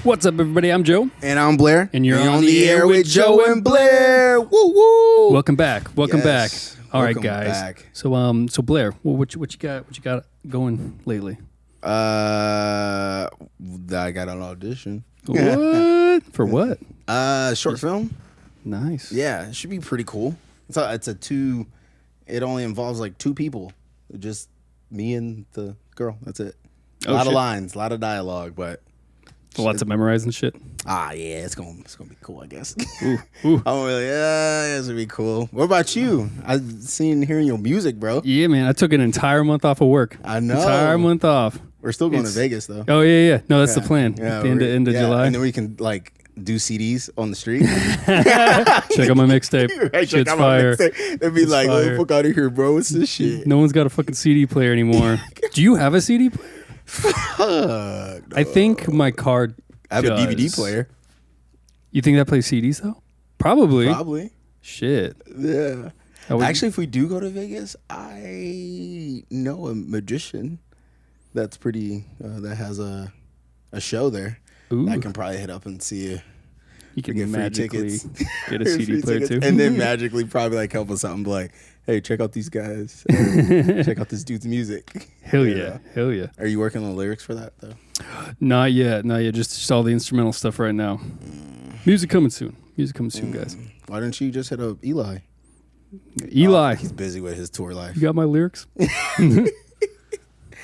What's up, everybody? I'm Joe. And I'm Blair. And you're on the air with Joe and Blair. Woo woo! Welcome back. Welcome back. All right, guys. Back. So Blair, what you got? What you got going lately? I got an audition. What? For what? Short film. Nice. Yeah, it should be pretty cool. It only involves like two people, just me and the girl. That's it. A lot of lines, a lot of dialogue, but lots of memorizing shit. Yeah, it's gonna be cool, I guess. Ooh. I'm really, it's gonna be cool. What about you? I've seen hearing your music, bro. Yeah, man. I took an entire month off of work. I know. Entire month off. We're still going to Vegas though. Oh yeah. No, that's the plan. Yeah, At the end of July, and then we can like do CDs on the street. Check out my mixtape. Right, Shit's fire. They'd be like, "Oh, fuck out of here, bro! What's this shit?" No one's got a fucking CD player anymore. Do you have a CD player? No. I think my card. I have a DVD player. You think that plays CDs though? Probably. Shit. Yeah. Actually, if we do go to Vegas, I know a magician that's pretty that has a show there. Ooh. I can probably hit up and see you. You can get magically free tickets. get a CD player too, and then magically probably like help us out and be like, "Hey, check out these guys. Check out this dude's music." Hell yeah. Are you working on lyrics for that though? Not yet. Just all the instrumental stuff right now. Music coming soon, guys. Why didn't you just hit up Eli? He's busy with his tour life. You got my lyrics?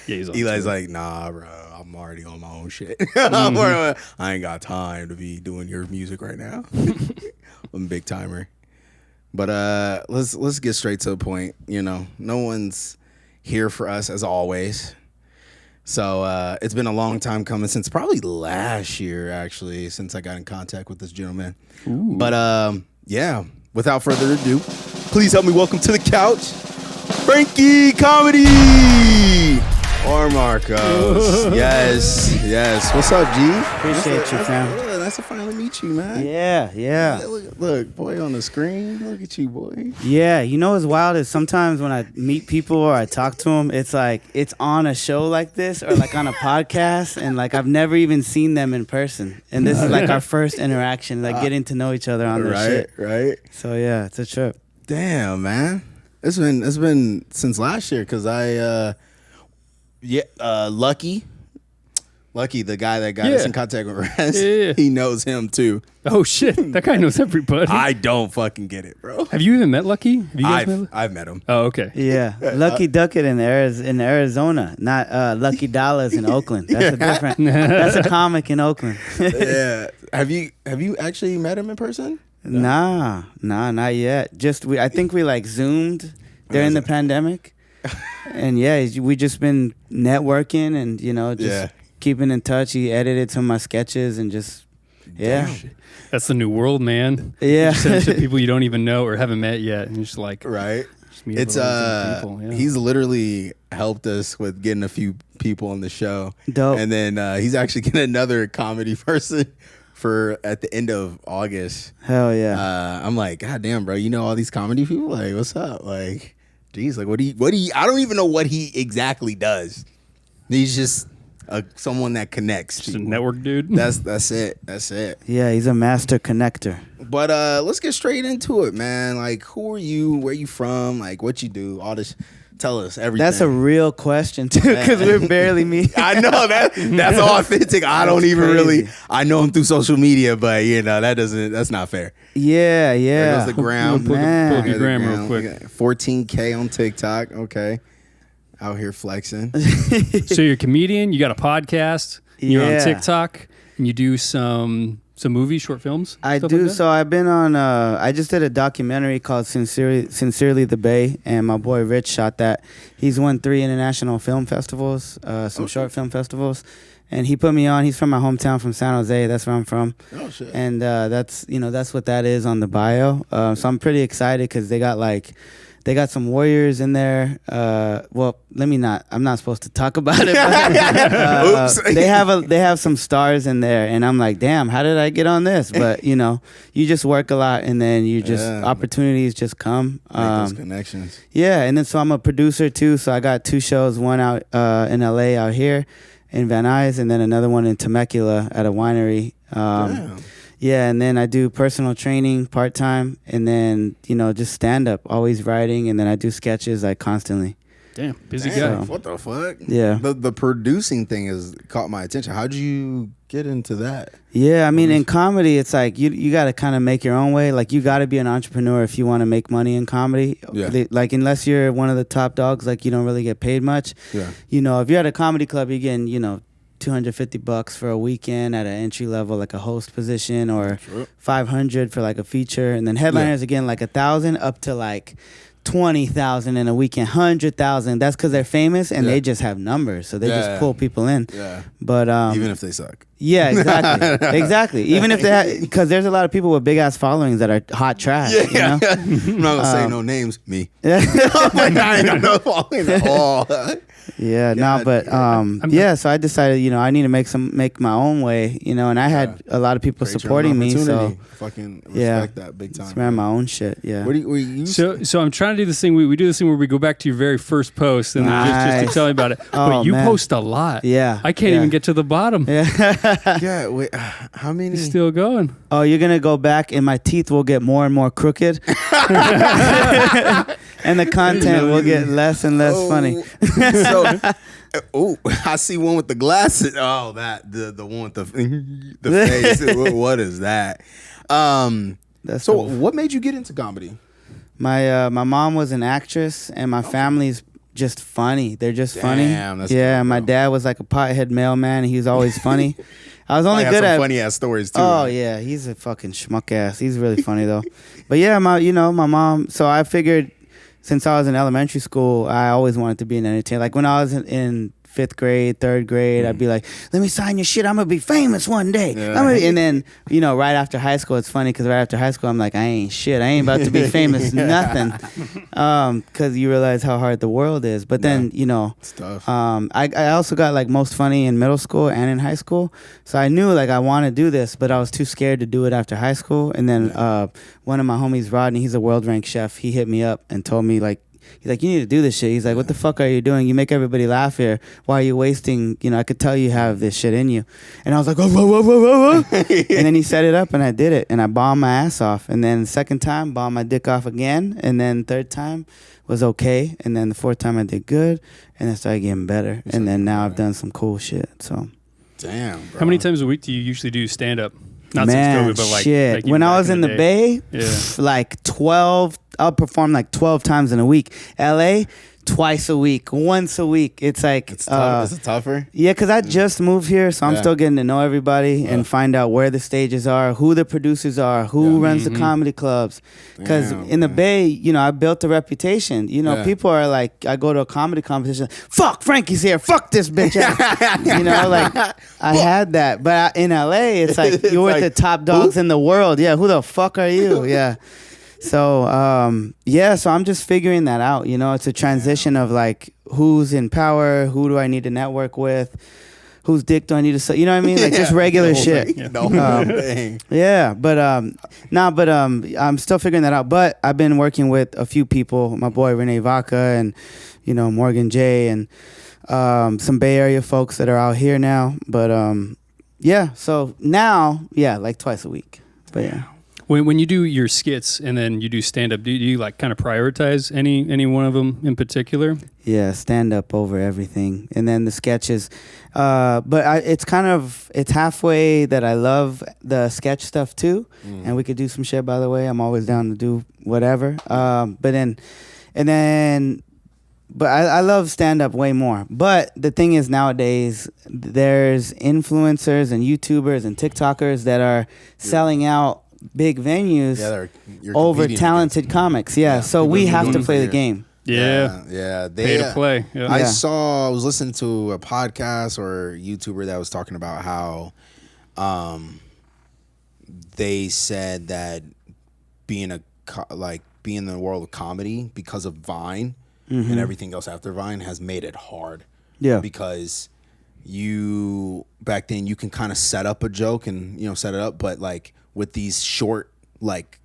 Yeah, he's on Eli's tour. like, "Nah, bro, I'm already on my own shit. I ain't got time to be doing your music right now." I'm a big timer. But let's get straight to the point. You know, no one's here for us as always. So it's been a long time coming, since probably last year, actually, since I got in contact with this gentleman. Ooh. But yeah, without further ado, please help me welcome to the couch, Frankie Comedy or Marcos. Yes. What's up, G? Appreciate you, fam. Nice to finally meet you, man. Yeah. Look, boy, on the screen. Look at you, boy. Yeah, you know what's wild is sometimes when I meet people or I talk to them, it's like it's on a show like this or like on a podcast, and like I've never even seen them in person. And this is like our first interaction, like getting to know each other on this shit. Right. So yeah, it's a trip. Damn, man. It's been since last year, because Lucky, the guy that got us in contact with Rez, he knows him too. Oh shit, that guy knows everybody. I don't fucking get it, bro. Have you even met Lucky? Have you guys met? I've met him. Oh, okay. Yeah, Lucky Ducket in Arizona, not Lucky Dollars in Oakland. That's a different. That's a comic in Oakland. Yeah. Have you actually met him in person? Nah, not yet. I think we like Zoomed during the pandemic, and we just been networking and keeping in touch. He edited some of my sketches and just That's the new world, man. Yeah, you send to people you don't even know or haven't met yet, and you're just like, right. Just meet people. Yeah. He's literally helped us with getting a few people on the show. Dope. And then he's actually getting another comedy person for at the end of August. Hell yeah. I'm like, God damn, bro, you know all these comedy people? Like, what's up? Like, geez, like what do you I don't even know what he exactly does. He's just someone that connects. Just a network dude. That's it. Yeah, he's a master connector. But let's get straight into it, man. Like, who are you? Where you from? Like, what you do? All this. Tell us everything. That's a real question too, because we're barely meeting. I know that's authentic. I don't even really. I know him through social media, but that's not fair. Yeah. There goes the gram. Pull up your gram real quick. 14K on TikTok. Okay, out here flexing. So you're a comedian. You got a podcast. You're on TikTok, and you do some movies, short films. I do. Like so I've been on. I just did a documentary called "Sincerely the Bay," and my boy Rich shot that. He's won 3 international film festivals, some short film festivals, and he put me on. He's from my hometown, from San Jose. That's where I'm from. Oh shit! And that's what that is on the bio. So I'm pretty excited because they got some warriors in there. Well, I'm not supposed to talk about it. But, Oops. They have some stars in there, and I'm like, damn, how did I get on this? But you just work a lot, and then opportunities just come. Make those connections. Yeah, and then so I'm a producer too. So I got 2 shows, one out in LA out here, in Van Nuys, and then another one in Temecula at a winery. Damn. Yeah, and then I do personal training part-time, and then, just stand-up, always writing, and then I do sketches, like, constantly. Damn, busy Damn, guy. what the fuck? Yeah. The producing thing has caught my attention. How'd you get into that? Yeah, I mean, in comedy, it's like you got to kind of make your own way. Like, you got to be an entrepreneur if you want to make money in comedy. Yeah. Like, unless you're one of the top dogs, like, you don't really get paid much. Yeah. If you're at a comedy club, you're getting, $250 for a weekend at an entry level, like a host position, or $500 for like a feature, and then headliners again like $1,000 up to like $20,000 in a weekend, $100,000. That's because they're famous and they just have numbers, so they just pull people in. Yeah. But even if they suck. Yeah, exactly, exactly. Even if they, because there's a lot of people with big ass followings that are hot trash. Yeah. I'm not gonna say no names. Me. I ain't got no following at all. Yeah, no, but so I decided, I need to make my own way, and I had a lot of people supporting me, so fucking respect that big time. Just ran my own shit. Yeah. What do you so I'm trying to do this thing. We do this thing where we go back to your very first post and just to tell me about it. But you post a lot. Yeah. I can't even get to the bottom. Yeah. Yeah. Wait. How many? You're still going. Oh, you're gonna go back, and my teeth will get more and more crooked, and the content will get less and less funny. So, I see one with the glasses. Oh, the one with the face. What is that? What made you get into comedy? My mom was an actress, and my family's just funny. They're just funny. That's yeah, cool, my dad was like a pothead mailman. He was always funny. I was only good at funny ass stories too. Oh yeah, he's a fucking schmuck ass. He's really funny though. But yeah, my mom. So I figured, since I was in elementary school, I always wanted to be an entertainer. Like when I was in 5th grade, 3rd grade, I'd be like, let me sign your shit. I'm going to be famous one day. Yeah. And then, right after high school, it's funny because right after high school, I'm like, I ain't shit. I ain't about to be famous, nothing. Because you realize how hard the world is. But then, it's tough. I also got like most funny in middle school and in high school. So I knew like I want to do this, but I was too scared to do it after high school. And then one of my homies, Rodney, he's a world ranked chef. He hit me up and told me like, he's like, you need to do this shit. He's like, what the fuck are you doing? You make everybody laugh here. Why are you wasting, I could tell you have this shit in you. And I was like, whoa, whoa, whoa, whoa, whoa. And then he set it up and I did it. And I bombed my ass off. And then the second time, bombed my dick off again. And then third time was okay. And then the fourth time I did good. And then started getting better. And then now I've done some cool shit. So. Damn, bro. How many times a week do you usually do stand-up? Not Man, since COVID, but like shit. Like when I was in the Bay, like 12, I'll perform like 12 times in a week. LA, twice a week, once a week. It's like it's tough. Is it tougher? Yeah, because I just moved here, so I'm still getting to know everybody and find out where the stages are, who the producers are, who runs the comedy clubs. Because in the Bay, I built a reputation. People are like, I go to a comedy competition, fuck, Frankie's here, fuck this bitch ass. Like I had that, but in LA, it's like you're with the top dogs in the world. Yeah, who the fuck are you? Yeah. So, so I'm just figuring that out. It's a transition of like, who's in power? Who do I need to network with? Whose dick do I need to, you know what I mean? Like just regular shit. But I'm still figuring that out. But I've been working with a few people, my boy Renee Vaca and, Morgan J and some Bay Area folks that are out here now. But so now, like twice a week. But yeah. When you do your skits and then you do stand-up, do you like kind of prioritize any one of them in particular? Yeah, stand-up over everything. And then the sketches. But it's halfway that I love the sketch stuff too. And we could do some shit, by the way. I'm always down to do whatever. But I love stand-up way more. But the thing is nowadays, there's influencers and YouTubers and TikTokers that are selling out big venues over talented comics. So we have to play the game. They pay to play. I was listening to a podcast or YouTuber that was talking about how they said that being in the world of comedy because of Vine and everything else after Vine has made it hard. Because back then you can kind of set up a joke and set it up, but like with these short, like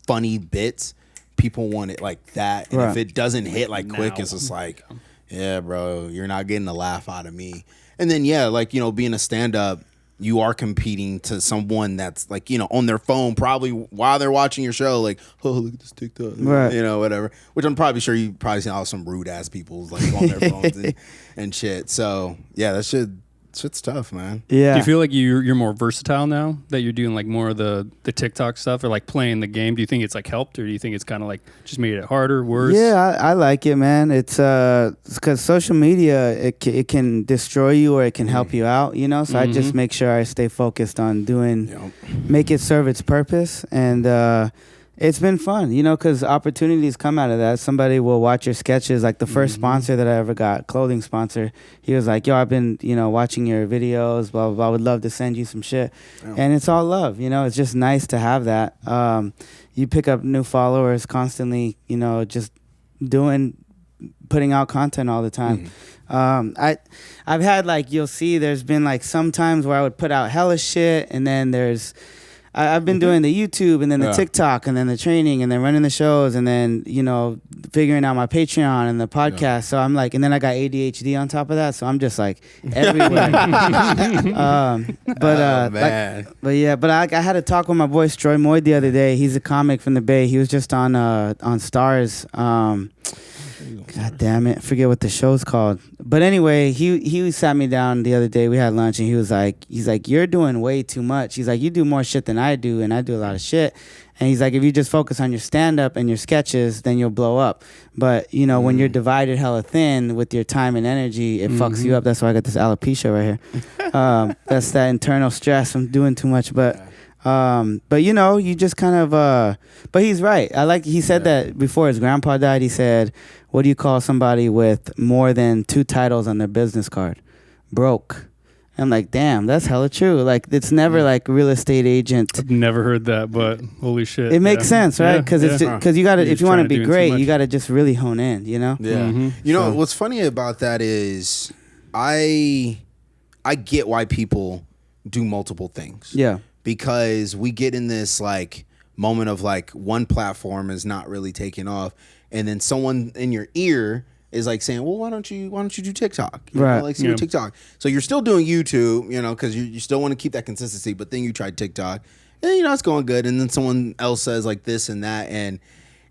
funny bits, people want it like that. And if it doesn't hit like quick, it's just like, Yeah, bro, you're not getting a laugh out of me. And then, yeah, like, you know, being a stand-up, you are competing to someone that's like, you know, on their phone probably while they're watching your show, like, oh, look at this TikTok, right. you know, whatever. Which I'm probably sure you probably seen all some rude ass people like on their phones and shit. So yeah, shit's tough, man. Yeah. Do you feel like you're more versatile now that you're doing like more of the TikTok stuff or like playing the game? Do you think it's like helped, or do you think it's kind of like just made it harder, worse? Yeah, I like it, man. It's because social media, it can destroy you or it can help you out, you know. So I just make sure I stay focused on make it serve its purpose, and it's been fun, you know, because opportunities come out of that. Somebody will watch your sketches. Like the first sponsor that I ever got, clothing sponsor, he was like, yo, I've been, you know, watching your videos, blah, blah, blah. I would love to send you some shit. Yeah. And it's all love, you know. It's just nice to have that. You pick up new followers constantly, you know, just putting out content all the time. I've had, like, you'll see there's been, like, some times where I would put out hella shit, and then I've been doing the YouTube and then the TikTok and then the training and then running the shows and then, you know, figuring out my Patreon and the podcast. Yeah. So I'm like, and then I got ADHD on top of that. So I'm just like everywhere. But I had a talk with my boy Stroy Moy the other day. He's a comic from the Bay. He was just on Stars. God damn it, I forget what the show's called. But anyway, he sat me down the other day. We had lunch, and he's like, you're doing way too much. He's like, you do more shit than I do, and I do a lot of shit. And he's like, if you just focus on your stand-up and your sketches, then you'll blow up. But, you know, when you're divided hella thin with your time and energy, it fucks you up. That's why I got this alopecia right here. That's that internal stress from doing too much. But you know, you just kind of, but he's right. He said that before his grandpa died, he said, what do you call somebody with more than 2 titles on their business card? Broke. I'm like, damn, that's hella true. Like, it's never like real estate agent. I've never heard that, but holy shit. It makes sense, right? Because you got to, if you want to be great, you got to just really hone in, you know? Yeah. You know, what's funny about that is I get why people do multiple things. Yeah. Because we get in this like moment of like one platform is not really taking off, and then someone in your ear is like saying, well, why don't you do TikTok? You know, like see your TikTok. So you're still doing YouTube, you know, because you still want to keep that consistency, but then you try TikTok and, you know, it's going good. And then someone else says like this and that. And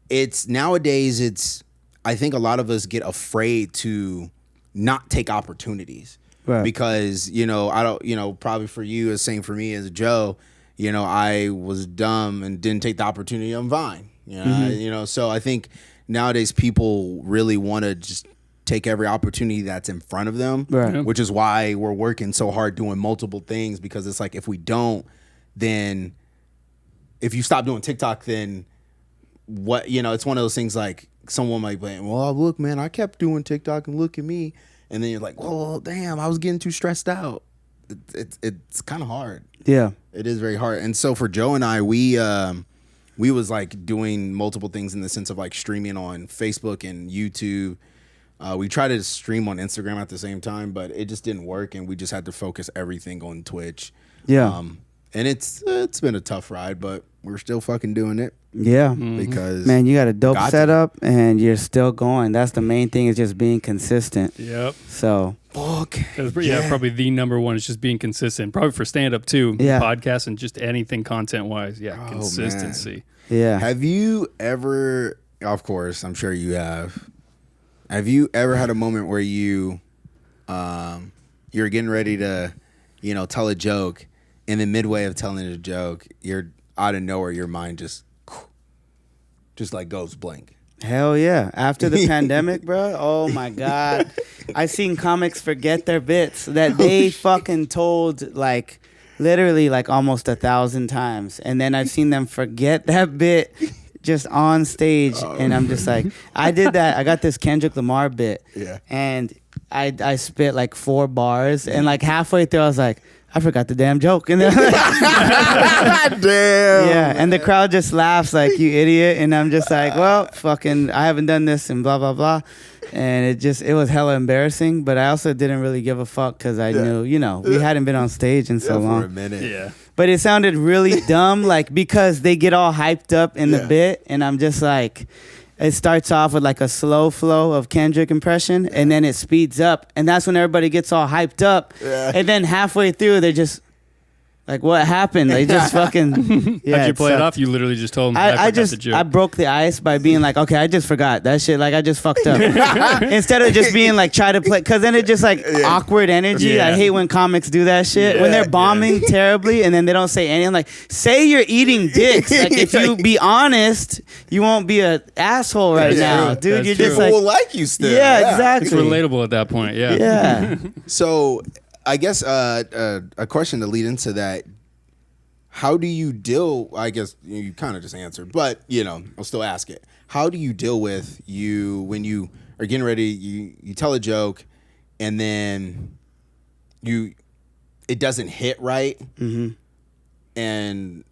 it's nowadays I think a lot of us get afraid to not take opportunities. Right. Because, you know, I don't, you know, probably for you, as same for me as Joe, you know, I was dumb and didn't take the opportunity on Vine, you know, you know, so I think nowadays people really want to just take every opportunity that's in front of them, which is why we're working so hard doing multiple things, because it's like, if we don't, then if you stop doing TikTok, then what, you know, it's one of those things like someone might be, well, look, man, I kept doing TikTok and look at me. And then you're like, well, damn, I was getting too stressed out. It's kind of hard. Yeah. It is very hard. And so for Joe and I, we was like doing multiple things in the sense of like streaming on Facebook and YouTube. We tried to stream on Instagram at the same time, but it just didn't work. And we just had to focus everything on Twitch. Yeah. And it's been a tough ride, but we're still fucking doing it. Yeah. Because man, you got a dope setup and you're still going. That's the main thing, is just being consistent. Yep. So probably the number one is just being consistent. Probably for stand up too. Yeah. Podcast and just anything content wise. Yeah. Consistency. Man. Yeah. Have you ever, of course, I'm sure you have you ever had a moment where you're getting ready to, you know, tell a joke, and then midway of telling a joke, you're out of nowhere, your mind just like goes blank? Hell yeah. After the pandemic, bro, oh my God. I seen comics forget their bits that they fucking told like literally like almost 1,000 times. And then I've seen them forget that bit just on stage. And I'm just like, I did that. I got this Kendrick Lamar bit. Yeah. And I spit like 4 bars. And like halfway through, I was like, I forgot the damn joke. And then damn. Yeah, and the crowd just laughs like, you idiot. And I'm just like, well, fucking, I haven't done this and blah, blah, blah. And it was hella embarrassing. But I also didn't really give a fuck because I knew, you know, we hadn't been on stage in so long. For a minute. Yeah. But it sounded really dumb, like, because they get all hyped up in the bit. And I'm just like, it starts off with like a slow flow of Kendrick impression, and then it speeds up, and that's when everybody gets all hyped up. Yeah. And then halfway through, they're just like, "What happened?" They just fucking. Yeah, How'd you play it sucked. off? You literally just told him. I forgot the joke. I broke the ice by being like, okay, I just forgot that shit. Like I just fucked up. Instead of just being like, try to play, because then it just like awkward energy. Yeah. I hate when comics do that shit when they're bombing terribly and then they don't say anything. Like, say you're eating dicks. Like if you be honest, you won't be an asshole right now, dude. That's You're true. just People like, will like you still. yeah, exactly. It's relatable at that point. Yeah. Yeah. So I guess a question to lead into that. How do you deal? I guess you kind of just answered, but I'll still ask it. How do you deal with when you are getting ready? You tell a joke, and then it doesn't hit right, and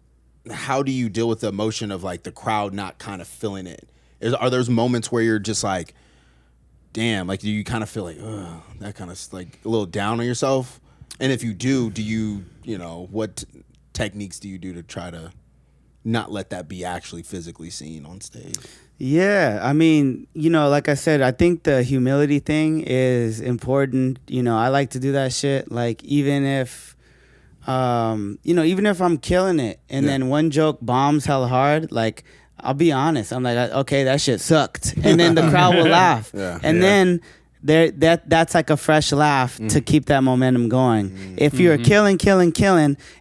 how do you deal with the emotion of like the crowd not kind of feeling it? Are those moments where you're just like, damn, like do you kind of feel like, ugh, that kind of like a little down on yourself? And if you do you what techniques do you do to try to not let that be actually physically seen on stage? Yeah, I mean, like I said, I think the humility thing is important. I like to do that shit. Like even if, even if I'm killing it and then one joke bombs hella hard, like I'll be honest. I'm like, okay, that shit sucked, and then the crowd will laugh, then that's like a fresh laugh to keep that momentum going. If you're killing,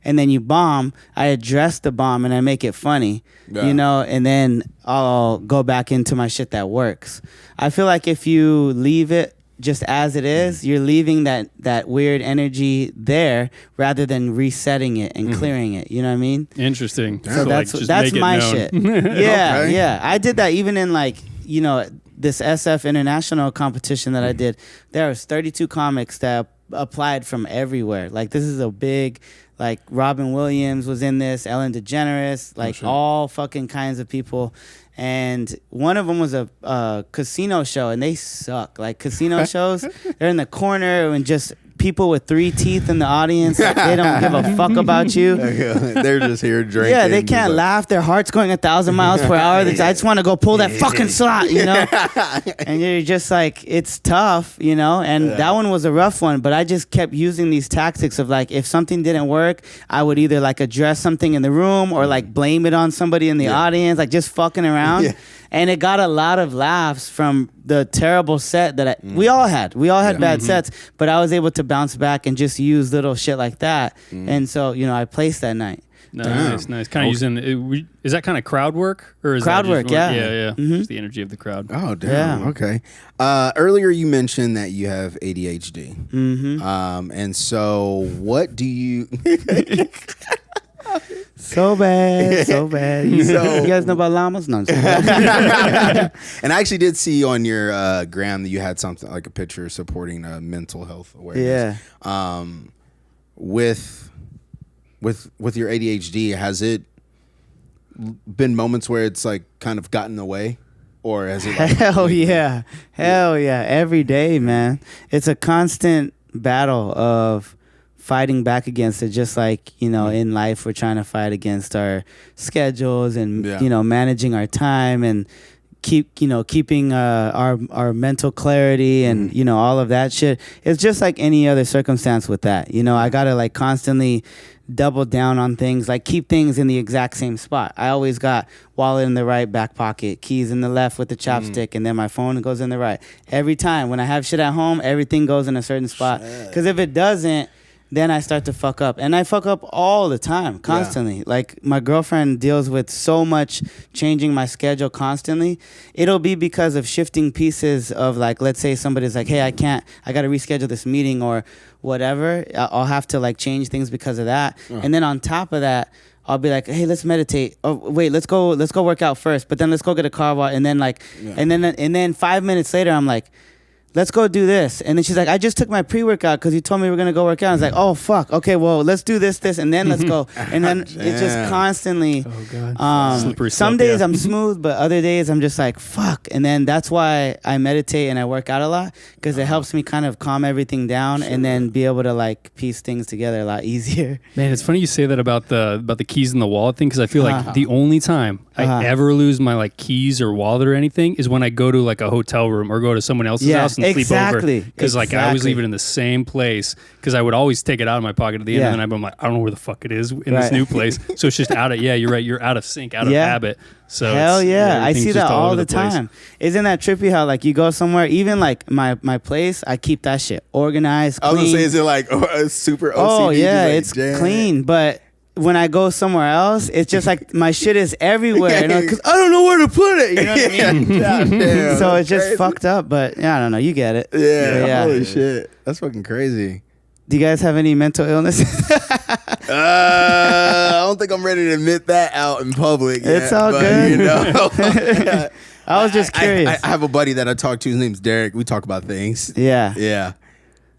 and then you bomb, I address the bomb and I make it funny, and then I'll go back into my shit that works. I feel like if you leave it just as it is, you're leaving that weird energy there rather than resetting it and clearing it. You know what I mean? Interesting. So that's just that's make it my known. shit. Yeah, yeah. I did that even in like, this SF international competition that I did. There was 32 comics that applied from everywhere. Like this is a big, like Robin Williams was in this, Ellen DeGeneres, like all fucking kinds of people. And one of them was a casino show, and they suck. Like casino shows, they're in the corner and just people with 3 teeth in the audience. Like, they don't give a fuck about you. They're just here drinking. Yeah, they can't laugh. Their heart's going 1,000 miles per hour. I just want to go pull that fucking slot, And you're just like, it's tough, And that one was a rough one, but I just kept using these tactics of like, if something didn't work, I would either like address something in the room or like blame it on somebody in the audience, like just fucking around. And it got a lot of laughs from the terrible set that we all had. We all had bad sets, but I was able to bounce back and just use little shit like that. And so, I placed that night. Nice. Kind of using. Is that kind of crowd work, or is crowd that just work? more, Yeah. Just the energy of the crowd. Oh, damn. Yeah. Okay. Earlier you mentioned that you have ADHD. And so what do you? So bad. You guys know about llamas? No, I'm just kidding. And I actually did see on your gram that you had something like a picture supporting mental health awareness. Yeah. With your ADHD, has it been moments where it's like kind of gotten in the way, or has it? Like, Hell yeah, every day, man. It's a constant battle of fighting back against it, just like in life we're trying to fight against our schedules and managing our time and keeping our mental clarity and all of that shit. It's just like any other circumstance with that. I gotta like constantly double down on things, like keep things in the exact same spot. I always got wallet in the right back pocket, keys in the left with the chopstick, and then my phone goes in the right. Every time when I have shit at home, everything goes in a certain spot, because if it doesn't, then I start to fuck up. And I fuck up all the time, constantly. Yeah. Like, my girlfriend deals with so much changing my schedule constantly. It'll be because of shifting pieces of, like, let's say somebody's like, hey, I got to reschedule this meeting or whatever. I'll have to, like, change things because of that. And then on top of that, I'll be like, hey, let's meditate. Oh, wait, let's go work out first. But then let's go get a car wash. And then, like, and then 5 minutes later, I'm like, let's go do this. And then she's like, I just took my pre-workout because you told me we are going to go work out. I was like, oh, fuck. Okay, well, let's do this, and then let's go. And then it's just constantly. Oh, God. Slippery Some slope, days yeah. I'm smooth, but other days I'm just like, fuck. And then that's why I meditate and I work out a lot because it helps me kind of calm everything down and then be able to like piece things together a lot easier. Man, it's funny you say that about the keys in the wallet thing because I feel like the only time I ever lose my like keys or wallet or anything is when I go to like a hotel room or go to someone else's house and sleep over. Because like I always leave it in the same place because I would always take it out of my pocket at the end and then I'm like, I don't know where the fuck it is in this new place. So it's just out of, you're right, you're out of sync, out of habit. So hell yeah, I see that all over the time. Isn't that trippy how like you go somewhere, even like my place, I keep that shit organized, clean. I was gonna say, is it like super OCD? Oh yeah, like, it's clean, but when I go somewhere else, it's just like my shit is everywhere, because I don't know where to put it. You know what I mean? Damn, so it's just fucked up. But yeah, I don't know. You get it. Yeah. Holy shit, that's fucking crazy. Do you guys have any mental illnesses? I don't think I'm ready to admit that out in public yet, it's all good. You know, I was just curious. I have a buddy that I talk to. His name's Derek. We talk about things. Yeah.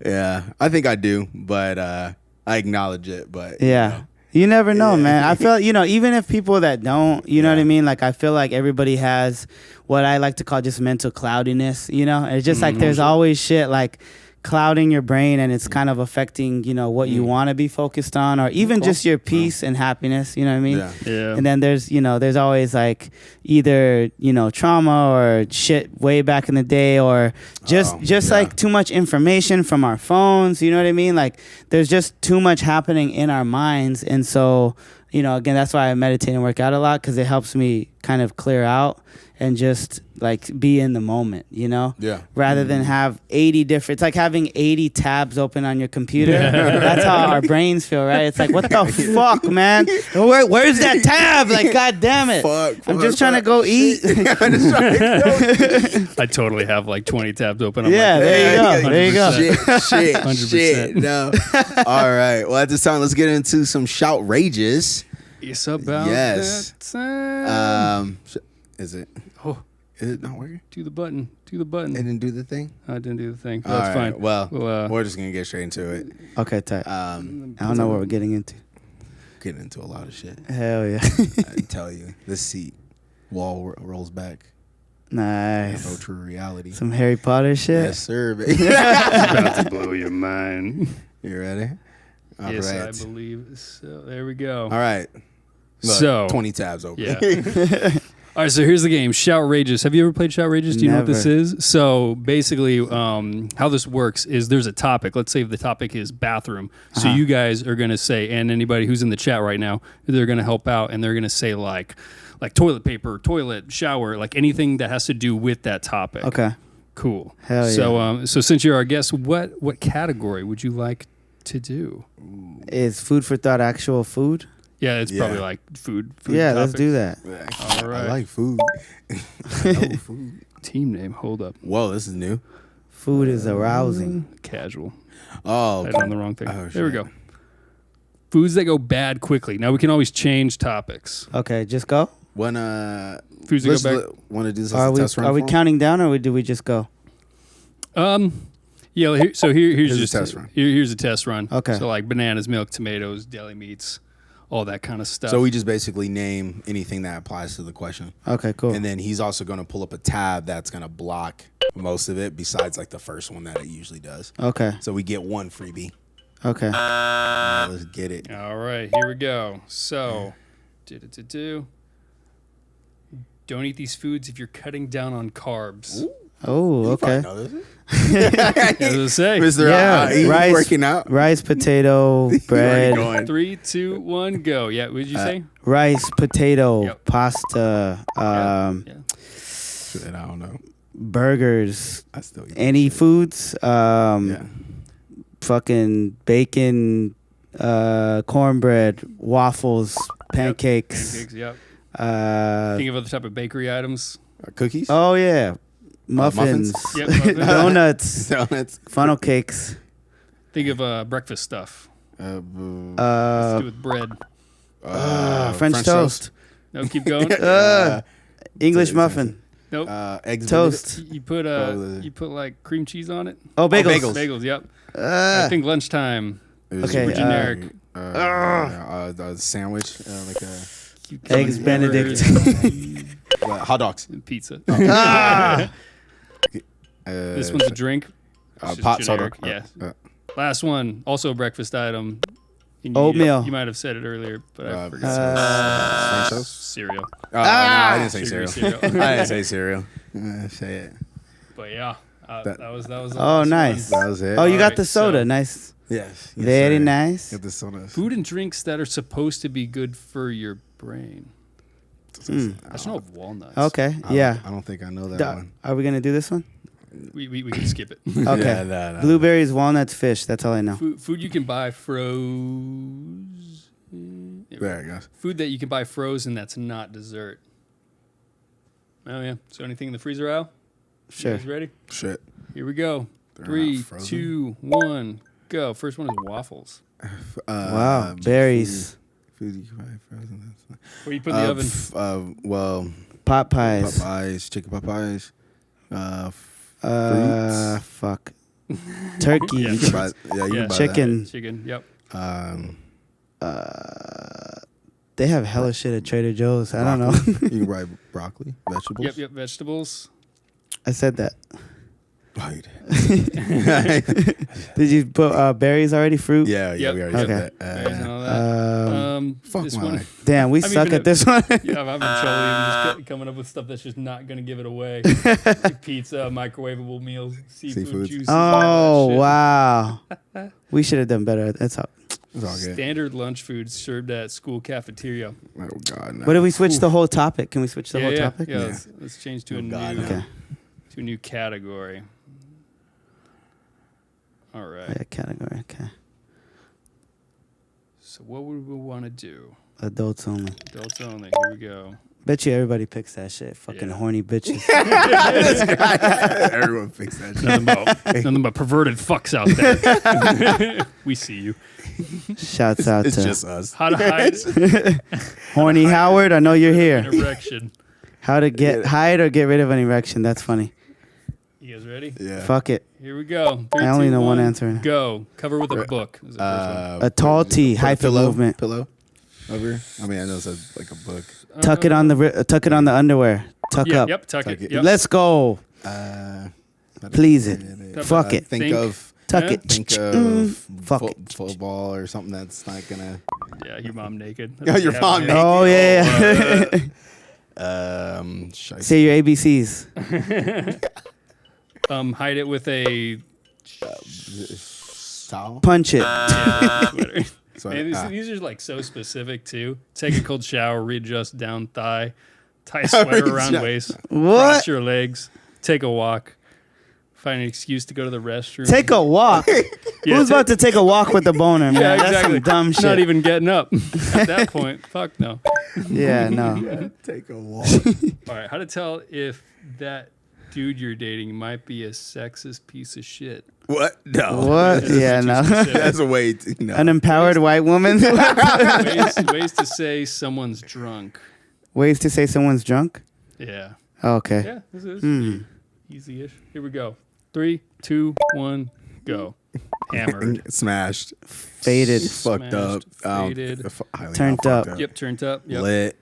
I think I do, but I acknowledge it. But yeah. You never know, man. I feel, even if people that don't, you know what I mean? Like, I feel like everybody has what I like to call just mental cloudiness, It's just like there's always shit like clouding your brain and it's kind of affecting, what you want to be focused on or even just your peace and happiness, you know what I mean? Yeah. And then there's always like either, trauma or shit way back in the day or just like too much information from our phones, you know what I mean? Like there's just too much happening in our minds. And so, again, that's why I meditate and work out a lot because it helps me kind of clear out and just like be in the moment, rather than have 80 different, it's like having 80 tabs open on your computer. That's how our brains feel, right? It's like, what the fuck, man? Where's that tab? Like, God damn it. I'm just trying to go eat. I totally have like 20 tabs open. There you go. Shit. 100%. No. All right. Well, at this time, let's get into some shoutrageous. It's about that time. Is it? Oh. Is it not working? Do the button. It didn't do the thing? I didn't do the thing. All That's right. fine. Well, we're just going to get straight into it. Okay, tight. I don't know what we're getting into. Getting into a lot of shit. Hell yeah. I tell you, this seat wall rolls back. Nice. No true reality. Some Harry Potter shit? Yes, sir, baby. It's about to blow your mind. You ready? All yes, right. I believe so. There we go. All right. Look, so 20 tabs open. Yeah. All right, so here's the game, Shoutrageous. Have you ever played Shoutrageous? Do you know what this is? So basically, how this works is there's a topic. Let's say the topic is bathroom. So you guys are going to say, and anybody who's in the chat right now, they're going to help out, and they're going to say like toilet paper, toilet, shower, like anything that has to do with that topic. Okay. Cool. Hell yeah. So, so since you're our guest, what category would you like to do? Is food for thought actual food? Yeah, it's probably like food yeah, let's topics. do that. All right. I like food. Food. Team name, hold up. Whoa, this is new. Food is arousing. Casual. Oh, I done the wrong thing. Oh, there we shit. go. Foods that go bad quickly. Now we can always change topics. Okay, just go. When Foods that go bad. Want to do this Are as a we test run? counting down or do we just go? Yeah. Here's just a test run. Here's a test run. Okay. So like bananas, milk, tomatoes, deli meats, all that kind of stuff. So we just basically name anything that applies to the question. Okay, cool. And then he's also going to pull up a tab that's going to block most of it besides like the first one that it usually does. Okay. So we get one freebie. Okay. Let's get it. All right, here we go. So, don't eat these foods if you're cutting down on carbs. Oh, okay. Know this. As I say. Mr. Yeah, rice, working out. rice, potato, bread. going. 3, 2, 1, go. Yeah, what did you say? Rice, potato, Yep. pasta, Yeah. Shit, I don't know. burgers, I still eat any that shit. foods, Yeah. fucking bacon, cornbread, waffles, pancakes. Pancakes, yep. Uh, Think of other type of bakery items. Cookies? oh yeah, muffins, muffins? Yep. muffins. donuts, Donuts. funnel cakes. Think of breakfast stuff. Uh, Let's do with bread. French toast, No, keep going. English It's muffin, Nope. Eggs Toast. You put like cream cheese on it. Oh, bagels. Bagels. Yep. I think lunchtime. Okay, Super generic. Sandwich, like a Eggs Benedict. hot dogs. And pizza. Oh. This one's a drink. Pot soda. Yeah. Last one, also a breakfast item. Oatmeal. You might have said it earlier, but I forgot. French toast? Cereal. No, I didn't say cereal. Cereal. I didn't say cereal. Say it. But yeah, that was. Oh, nice. That was it. Oh, you got Alright, the soda. so- Nice. Yes. Very nice. Get the soda. Food and drinks that are supposed to be good for your brain. I just know of walnuts. Okay. Yeah. I don't think I know that one. Are we gonna do this one? We can skip it. Okay. Yeah, no. Blueberries, walnuts, fish. That's all I know. Food you can buy frozen. There it goes. Food that you can buy frozen that's not dessert. Oh yeah. So anything in the freezer aisle? Sure. You guys ready? Shit. Here we go. They're 3, not frozen. 2, 1, go. First one is waffles. Wow. Berries. Food you can buy frozen. Where do you put in the oven? Well, Pot pies. Popeyes, chicken pot pies. Fruits. Fuck. Turkey. Yeah. You can buy, yeah, you Yeah. can buy Chicken. Chicken. Yep. that. They have hella shit at Trader Joe's. I don't know. You can buy broccoli, vegetables. Yep. Vegetables. I said that. Oh, you Did you put berries already? Fruit? yeah, Yep. we already Okay. said Berries and that. all that. Fuck This my one. life. Damn, we I mean, suck even at this one. Yeah, I'm having trouble even just coming up with stuff that's just not gonna give it away. Pizza, microwavable meals, seafood, Seafoods. juices. Oh, all that shit. wow. We should have done better. That's all. It's all good. Standard lunch food served at school cafeteria. Oh God, no. What if we switch the whole topic? Can we switch the whole topic? Yeah. Yeah. Let's change to Oh, a God, new no. Okay. to a new category. All right. Yeah, category. Okay. So what would we want to do? Adults only. Adults only. Here we go. Bet you everybody picks that shit. Fucking Yeah. horny bitches. Everyone thinks that shit. Nothing but perverted fucks out there. We see you. Shouts out It's to just us. How to hide Horny Howard. I know you're here. an erection. How to hide or get rid of an erection. That's funny. You guys ready? Yeah. Fuck it. Here we go. I only know one answer. Go. Cover with a book. Is the first one. A tall T. Put a Hyphen pillow, movement. Pillow. Over. I mean, I know it's like a book. Tuck it on the underwear. Tuck Yeah, up. Yep. Tuck Tuck it. it. Yep. Let's go. Please it. Fuck it. Think Yeah. of Tuck Yeah. it. think of Fuck it. football or something that's not gonna. Yeah. Your mom naked. Oh, your mom naked. Oh yeah. Say your ABCs. Hide it with a Towel. Punch it. sweater. Sorry. Man, these are like so specific too. Take a cold shower, readjust down thigh, tie sweater around Readjust. waist, What? cross your legs, take a walk, find an excuse to go to the restroom. Take a walk. Yeah, Who's about to take a walk with the boner, man? Yeah, That's exactly. some dumb shit. Not even getting up at that point. Fuck no. Yeah, no. Take a walk. All right, how to tell if that dude you're dating might be a sexist piece of shit. What? No. What? Yeah, no. That's a way. No. An empowered white woman. Ways to say someone's drunk. Ways to say someone's drunk. Yeah. Okay. Yeah, this is easy-ish. Here we go. 3, 2, 1, go. Hammered. Smashed. Faded. Fucked up. Faded. Highly Turned not fucked up. Yep, turned up. Yep. Lit.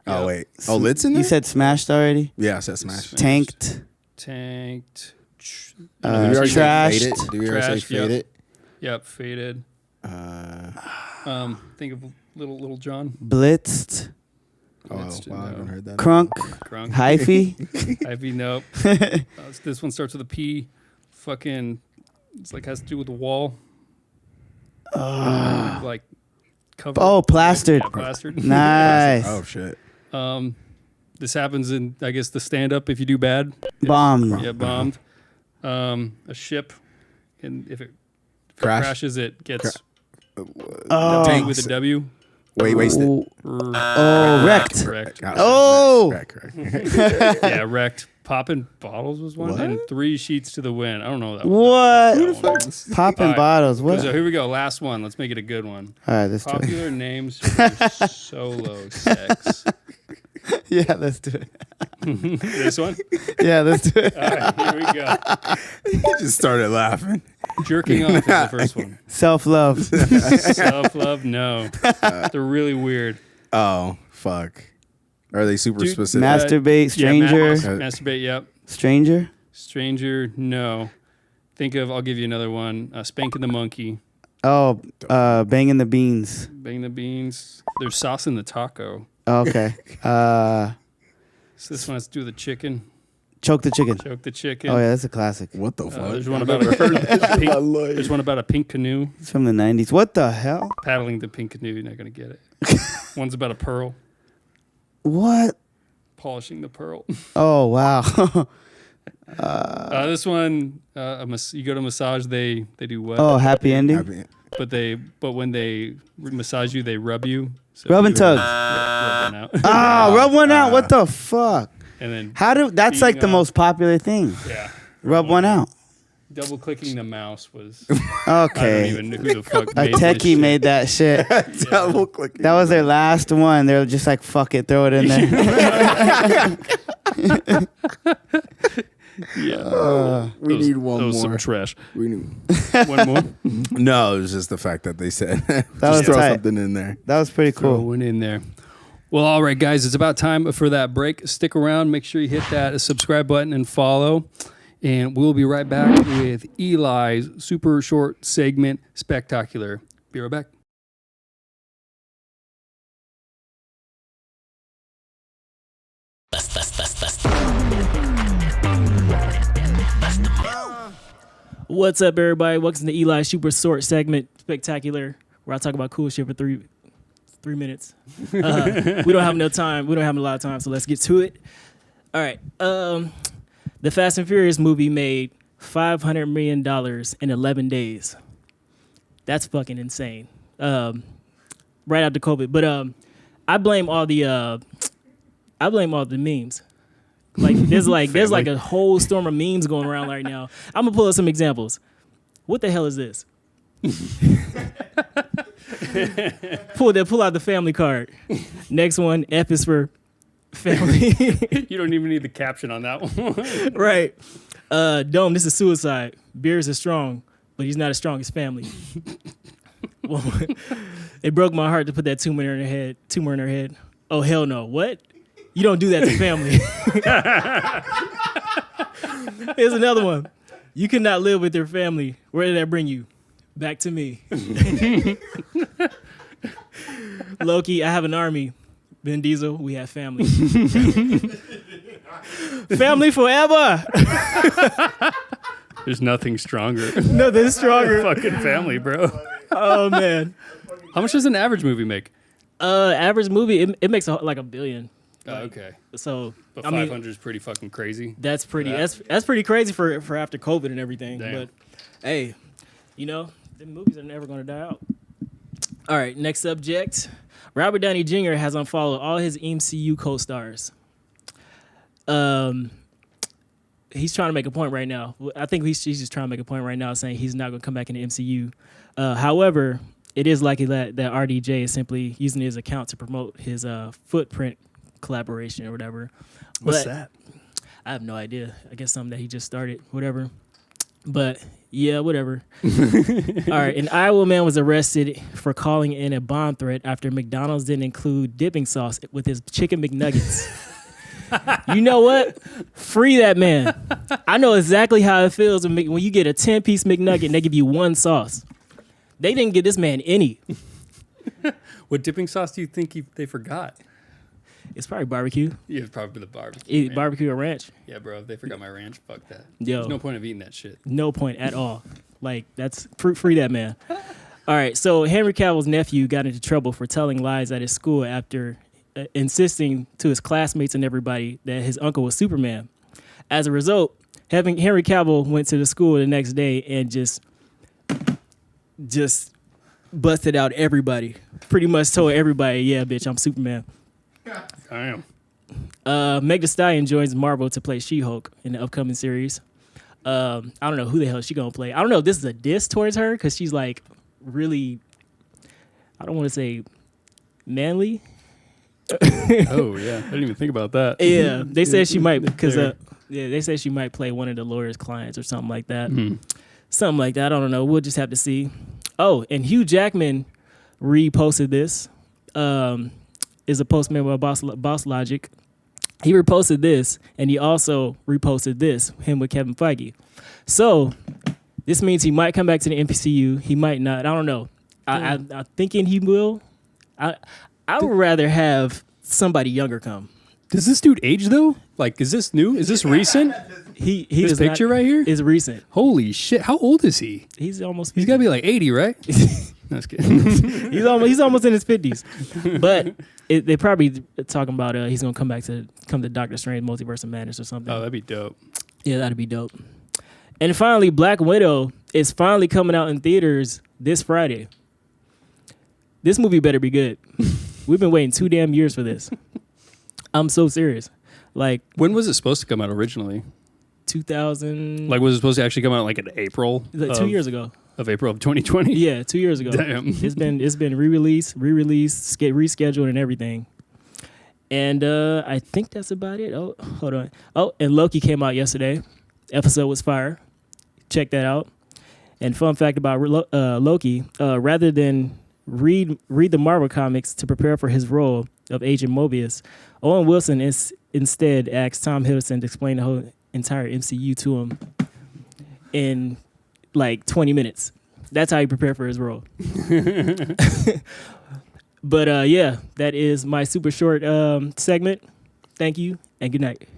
Oh Yep. wait. Oh, lit's in there. You said smashed already. Yeah, I said smashed. Tanked. Tanked. Did we already say Trashed. faded? Did we already say Trashed, yep. faded? Yep, faded. Think of little John. Blitzed. Oh, That's- wow, I haven't heard that. Crunk. Crunk. Hyphy. Ivy, nope. This one starts with a P. Fucking, it's like has to do with the wall. Like covered. Oh, plastered. Yeah, plastered. Nice. Oh shit. This happens in, I guess, the stand-up if you do bad. Bomb. Yeah, bombed. A ship, and if it Crash. crashes, it gets Oh. tank with a W. Wasted. Oh, wrecked. Correct. Oh. Correct. Yeah, wrecked. Popping bottles was one, What? and 3 sheets to the wind. I don't know that. What? One. Popping All right. bottles. What? So here we go. Last one. Let's make it a good one. All right, let's do it. Popular names for solo sex. Yeah, let's do it. This one? Yeah, let's do it. All right, here we go. He just started laughing. Jerking off is the first one. Self-love. Self-love, no. They're really weird. Oh, fuck. Are they super specific? Masturbate, stranger. Masturbate, yep. Stranger? Stranger, no. I'll give you another one. Spanking the monkey. Oh, banging the beans. Banging the beans. There's sauce in the taco. Oh, okay. So this one has to do with the chicken. Choke the chicken. Choke the chicken. Oh, yeah, that's a classic. What the fuck? There's one about there's one about a pink canoe. It's from the 90s. What the hell? Paddling the pink canoe. You're not going to get it. One's about a pearl. What? Polishing the pearl. Oh, wow. This one, you go to massage, they do what? Oh, happy ending? But when they massage you, they rub you. So rub and tug. Rub one out. Rub one out. What the fuck? And then that's like the most popular thing. Yeah. Rub one out. Double clicking the mouse was okay. I don't even know who the fuck a techie made that shit. Double clicking. That was their last one. They were just like, fuck it, throw it in there. Yeah. We need one more. Some trash. We need one more. No, it was just the fact that they said that just was throw tight. something in there. That was pretty cool. Throw one in there. Well, all right, guys, it's about time for that break. Stick around. Make sure you hit that subscribe button and follow. And we'll be right back with Eli's super short segment, Spectacular. Be right back. What's up, everybody? Welcome to Eli's super short segment, Spectacular, where I talk about cool shit for three minutes. We don't have no time. We don't have a lot of time, so let's get to it. All right. The Fast and Furious movie made $500 million in 11 days. That's fucking insane. Right after COVID, but I blame all the memes. Like there's like a whole storm of memes going around right now. I'm gonna pull up some examples. What the hell is this? Pull out the family card. Next one, F is for family. You don't even need the caption on that one. Right. Dome, this is suicide. Beers is strong, but he's not as strong as family. Well, it broke my heart to put that tumor in her head. Oh, hell no. What? You don't do that to family. Here's another one. You cannot live with your family. Where did that bring you? Back to me. Loki, I have an army. Vin Diesel, we have family. Family forever. There's nothing stronger. Nothing stronger. Fucking family, bro. Oh, man. How much does an average movie make? Average movie, it makes like $1 billion. Okay. So, but 500 is pretty fucking crazy. That's pretty. That's pretty crazy for after COVID and everything. Damn. But hey, the movies are never going to die out. All right, next subject. Robert Downey Jr. has unfollowed all his MCU co-stars. He's trying to make a point right now. I think he's just trying to make a point right now, saying he's not going to come back in the MCU. However, it is likely that RDJ is simply using his account to promote his Footprint collaboration or whatever. What's that? I have no idea. I guess something that he just started, whatever. But yeah, whatever. All right, an Iowa man was arrested for calling in a bomb threat after McDonald's didn't include dipping sauce with his chicken McNuggets. You know what? Free that man. I know exactly how it feels when you get a 10-piece McNugget and they give you one sauce. They didn't give this man any. What dipping sauce do you think they forgot? It's probably barbecue. Yeah, it's probably the barbecue. Barbecue or ranch. Yeah, bro. If they forgot my ranch, fuck that. Yo. There's no point of eating that shit. No point at all. Like, that's free that man. All right, so Henry Cavill's nephew got into trouble for telling lies at his school after insisting to his classmates and everybody that his uncle was Superman. As a result, Henry Cavill went to the school the next day and just busted out everybody. Pretty much told everybody, yeah, bitch, I'm Superman. Damn. Meg Thee Stallion joins Marvel to play She-Hulk in the upcoming series. I don't know who the hell she gonna play. I don't know if this is a diss towards her because she's like really, I don't want to say manly. Oh yeah, I didn't even think about that. Yeah, they said she might because they said she might play one of the lawyer's clients or something like that. Something like that. I don't know. We'll just have to see. Oh, and Hugh Jackman reposted this. Is a post made by Boss Logic. He reposted this, and he also reposted this, him with Kevin Feige. So this means he might come back to the MCU. He might not. I don't know. I'm thinking he will. I would rather have somebody younger come. Does this dude age though? Like, is this new? Is this recent? He this picture right here is recent. Holy shit! How old is he? He's almost. 50. He's got to be like 80, right? No, just kidding. He's almost in his 50s. But they probably talking about he's gonna come to Doctor Strange Multiverse of Madness or something. Oh, that'd be dope. Yeah, that'd be dope. And finally, Black Widow is finally coming out in theaters this Friday. This movie better be good. We've been waiting 2 damn years for this. I'm so serious. Like, when was it supposed to come out originally? 2000. Like, was it supposed to actually come out like in April? Like 2 years ago. Of April of 2020? Yeah, 2 years ago. Damn. It's been re-released, rescheduled, and everything. And I think that's about it. Oh, hold on. Oh, and Loki came out yesterday. Episode was fire. Check that out. And fun fact about Loki: rather than read the Marvel comics to prepare for his role of Agent Mobius, Owen Wilson instead asked Tom Hiddleston to explain the whole entire MCU to him in like 20 minutes. That's how he prepared for his role. But yeah, that is my super short segment. Thank you and good night.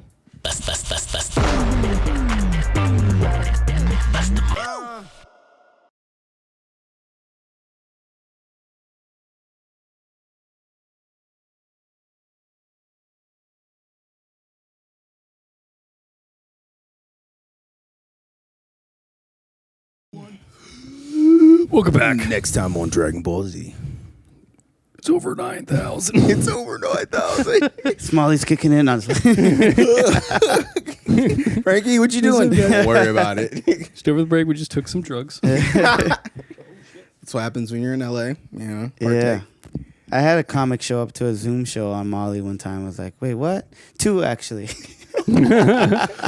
Welcome back. Next time on Dragon Ball Z. It's over 9,000. It's over 9,000. Smalley's kicking in. I was like, Frankie, what you doing? Don't worry about it. Just over the break, we just took some drugs. That's what happens when you're in LA. You know, yeah. I had a comic show up to a Zoom show on Molly one time. I was like, wait, what? 2, actually.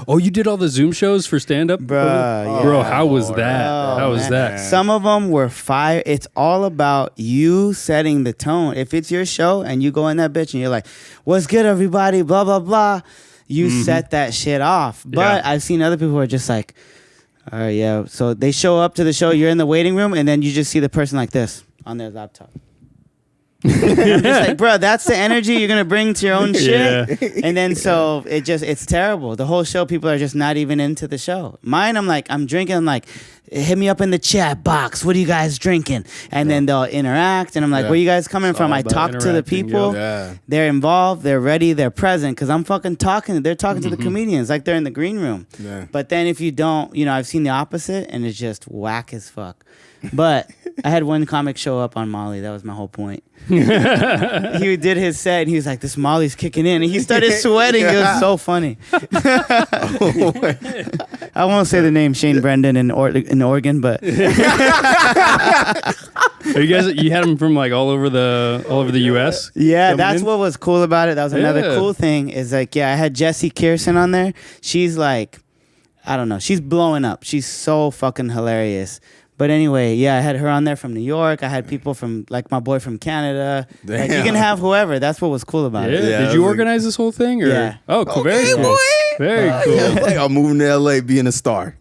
Oh, you did all the Zoom shows for stand-up? Bro, how was that? How was that? Some of them were fire. It's all about you setting the tone. If it's your show and you go in that bitch and you're like, what's good, everybody, blah, blah, blah, you set that shit off. But I've seen other people who are just like, all right, yeah. So they show up to the show, you're in the waiting room, and then you just see the person like this on their laptop. I'm just like, bro, that's the energy you're gonna bring to your own shit. And then so it's terrible. The whole show, people are just not even into the show. Mine, I'm drinking. I'm like, hit me up in the chat box. What are you guys drinking? And then they'll interact. And I'm like, where you guys coming from? I talk to the people. They're involved. They're ready. They're present. Because I'm fucking talking. They're talking to the comedians like they're in the green room. But then if you don't, I've seen the opposite, and it's just whack as fuck. But I had one comic show up on Molly. That was my whole point. He did his set, and he was like, this Molly's kicking in. And he started sweating. It was so funny. I won't say the name Shane Brendan in Oregon, but... You had him from like all over the U.S.? Yeah, that's what was cool about it. That was another cool thing is like, I had Jessie Kirsten on there. She's like, I don't know. She's blowing up. She's so fucking hilarious. But anyway, I had her on there from New York. I had people from, like, my boy from Canada. Like, you can have whoever. That's what was cool about it. Did you organize this whole thing? Or? Yeah. Oh, cool. Very cool. Very cool. Like, I'm moving to LA, being a star.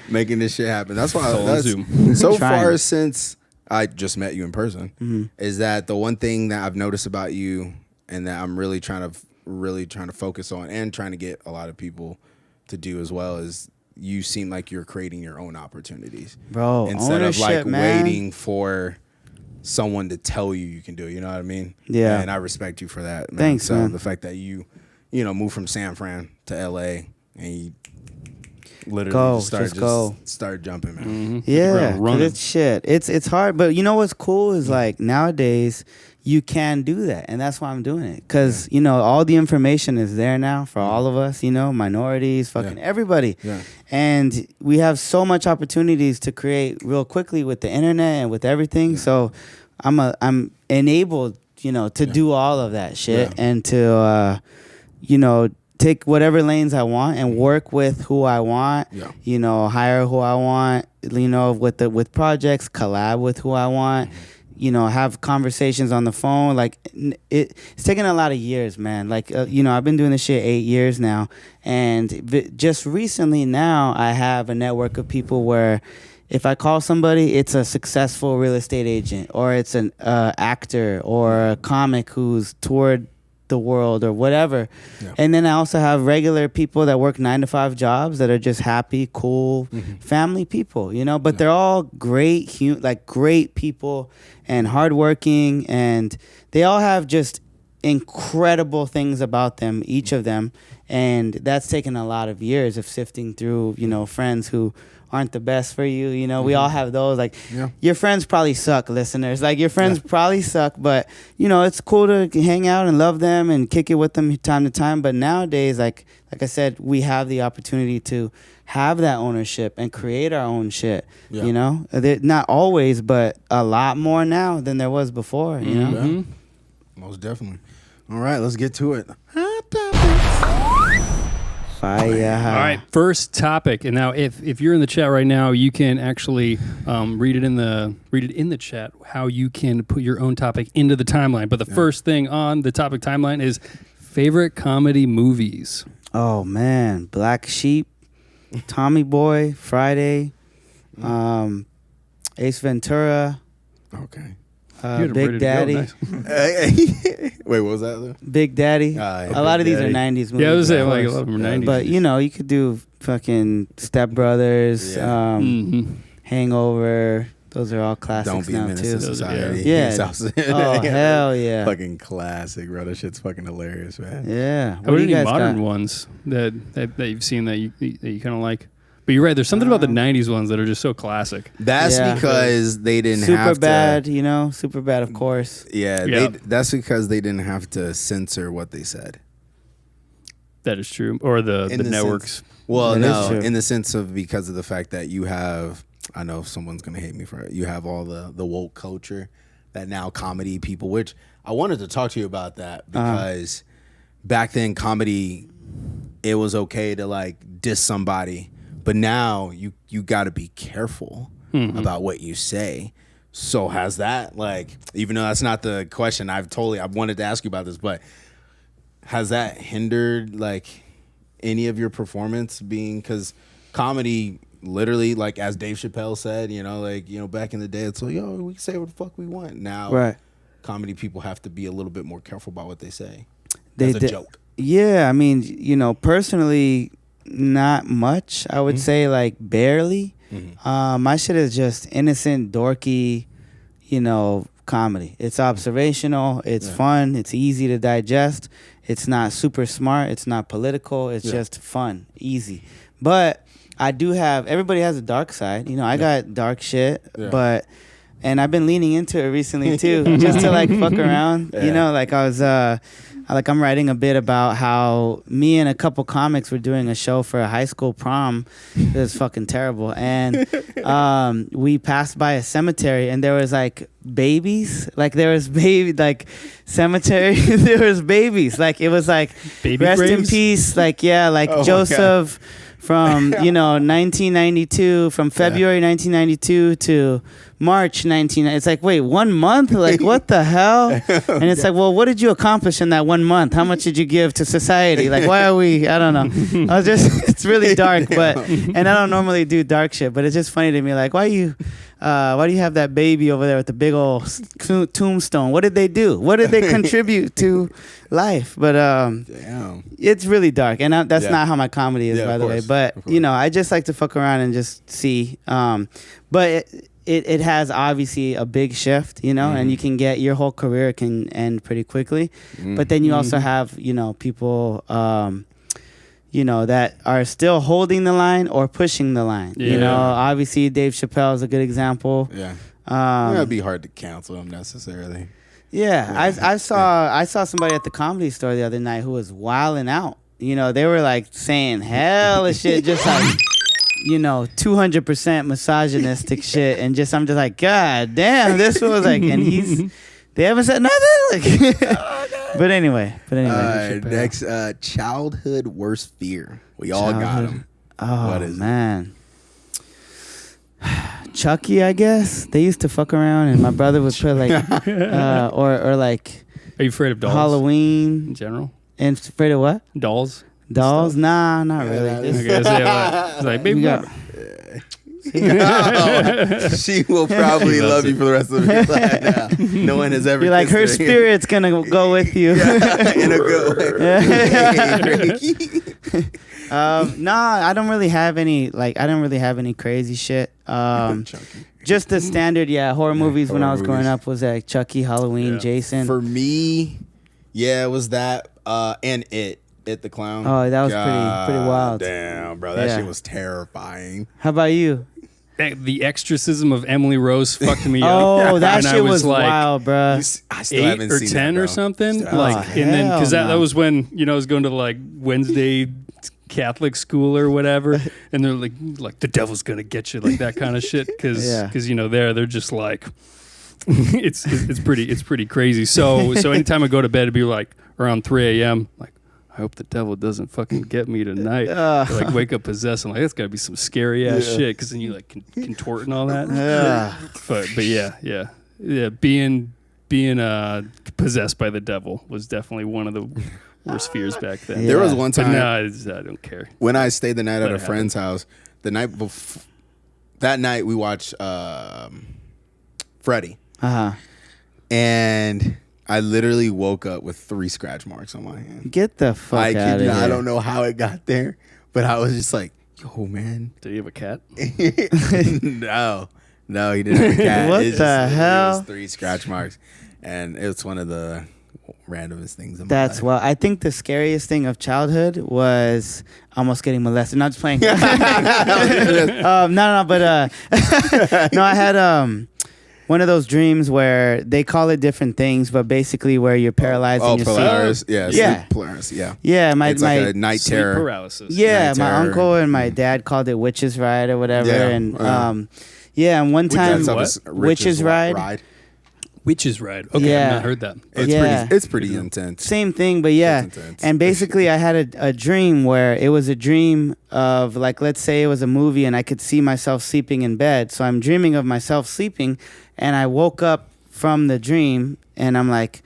Making this shit happen. That's why Zoom. So far since I just met you in person, is that the one thing that I've noticed about you and that I'm really trying to focus on and trying to get a lot of people to do as well is you seem like you're creating your own opportunities, bro. Instead of like man. waiting for someone to tell you can do it. You know what I mean? Yeah. And I respect you for that. Man. Thanks, man. The fact that you moved from San Fran to LA and you literally start jumping, man. Yeah, it's shit. It's hard, but you know what's cool is like nowadays you can do that, and that's why I'm doing it. Because all the information is there now for all of us. Minorities, fucking everybody, and we have so much opportunities to create real quickly with the internet and with everything. So I'm enabled to do all of that shit and to, take whatever lanes I want and work with who I want, hire who I want, with projects, collab with who I want, have conversations on the phone. Like it's taken a lot of years, man. Like, I've been doing this shit 8 years now. And just recently now I have a network of people where if I call somebody, it's a successful real estate agent, or it's an actor or a comic who's toured the world or whatever. And then I also have regular people that work 9-to-5 jobs that are just happy, cool, family people, but they're all great, great people and hardworking, and they all have just incredible things about them, each of them. And that's taken a lot of years of sifting through, friends who aren't the best for you. We all have those. Like, your friends probably suck, listeners. Like, your friends probably suck, but, it's cool to hang out and love them and kick it with them time to time. But nowadays, like I said, we have the opportunity to have that ownership and create our own shit, Not always, but a lot more now than there was before, Yeah. Most definitely. All right, let's get to it. Fire. All right, first topic. And now, if you're in the chat right now, you can actually read it in the chat how you can put your own topic into the timeline. But the first thing on the topic timeline is favorite comedy movies. Oh man, Black Sheep, Tommy Boy, Friday, Ace Ventura. Okay. Big Daddy. Nice. Wait, what was that? Though? Big Daddy. Yeah, a lot of these are 90s movies. Yeah, I was saying like a lot of them are 90s. But you could do fucking Step Brothers, Hangover. Those are all classics Don't be now Menace too. to Society. Yeah. Oh hell yeah. Fucking classic, bro. That shit's fucking hilarious, man. Yeah. What are any modern ones that you've seen that you kind of like? But you're right. There's something about the '90s ones that are just so classic. That's because they didn't have to. Superbad, of course. Yeah, that's because they didn't have to censor what they said. That is true. Or the networks. In the sense of because of the fact that you have, I know someone's gonna hate me for it. You have all the woke culture that now comedy people. Which I wanted to talk to you about that because back then comedy, it was okay to like diss somebody. But now you got to be careful about what you say. So has that, like, even though that's not the question, I wanted to ask you about this, but has that hindered like any of your performance being, because comedy literally, like as Dave Chappelle said, back in the day, it's like, yo, we can say what the fuck we want. Now, comedy people have to be a little bit more careful about what they say. As a joke. Yeah, I mean, personally, not much. I would say like barely. My shit is just innocent, dorky, comedy. It's observational. It's fun. It's easy to digest. It's not super smart. It's not political. It's just fun, easy. But I do have. Everybody has a dark side. I got dark shit, and I've been leaning into it recently too, just to like fuck around. Like I was. I'm writing a bit about how me and a couple comics were doing a show for a high school prom. It was fucking terrible. And we passed by a cemetery and there was like babies. Like there was cemetery. There was babies. Like it was like baby rest graves? in peace. Like, Joseph from, 1992, from February 1992 to March 19. It's like, wait, 1 month? Like, what the hell? And it's like, well, what did you accomplish in that 1 month? How much did you give to society? Like, why are we? I don't know. It's really dark, and I don't normally do dark shit, but it's just funny to me. Like, why do you have that baby over there with the big old tombstone? What did they do? What did they contribute to life? But it's really dark, and that's not how my comedy is, by the way. But I just like to fuck around and just see. But it has obviously a big shift, and you can get your whole career can end pretty quickly. But then you also have people that are still holding the line or pushing the line. Obviously Dave Chappelle is a good example. It'd be hard to cancel him necessarily. I saw somebody at the Comedy Store the other night who was wilding out. They were like saying hell of shit, just like 200% misogynistic shit, and I'm just like, God damn, this was like, and he's They haven't said nothing. Like, but anyway. Next, childhood worst fear. We all got them. Oh, what is man. Chucky, I guess. They used to fuck around, and my brother would put like, or like. Are you afraid of dolls? Halloween in general. And afraid of what? Dolls. Dolls? Nah, not really. Okay, it's like baby. She will probably love you for the rest of her life now. No one has ever. You're like her spirit's gonna go with you. In a good way. Nah, I don't really have any. Like, I don't really have any crazy shit. Just the standard, horror movies when I was growing up was like Chucky, Halloween, Jason. For me, it was that and It the Clown. Oh, that was pretty wild. Damn, bro, that shit was terrifying. How about you? The exorcism of Emily Rose fucked me up. Oh, that shit was like wild, bro. I still 8 haven't or seen 10 that, or something. Still. Like, and then because that was when I was going to like Wednesday Catholic school or whatever, and they're like the devil's gonna get you, like that kind of shit. Because they're just like it's pretty crazy. So anytime I go to bed, it'd be like around 3 a.m. like, I hope the devil doesn't fucking get me tonight. Like wake up possessed. I'm like, that's gotta be some scary ass shit. Because then you like contort and all that. But being possessed by the devil was definitely one of the worst fears back then. Yeah. There was one time. I don't care. When I stayed the night at a friend's house, the night before, that night we watched Freddy. And I literally woke up with 3 scratch marks on my hand. Get the fuck out of here. I don't know how it got there, but I was just like, yo, man. Do you have a cat? No, he didn't have a cat. What the hell? It was 3 scratch marks. And it's one of the randomest things in my That's life. I think the scariest thing of childhood was almost getting molested. Not just playing. No, but no, I had one of those dreams where they call it different things, but basically where you're paralyzed and you're Polaris. Yeah. Sleep Polaris. Yeah. Yeah, it's like a night terror paralysis. Yeah, night my terror. Uncle and my dad called it Witch's Ride or whatever. Yeah, And and one time Witch's Ride. Witch's Ride. Okay, Yeah. I've not heard that. It's pretty intense. Same thing, but yeah. And basically I had a dream where it was a dream of, like, let's say it was a movie and I could see myself sleeping in bed. So I'm dreaming of myself sleeping, and I woke up from the dream and I'm like,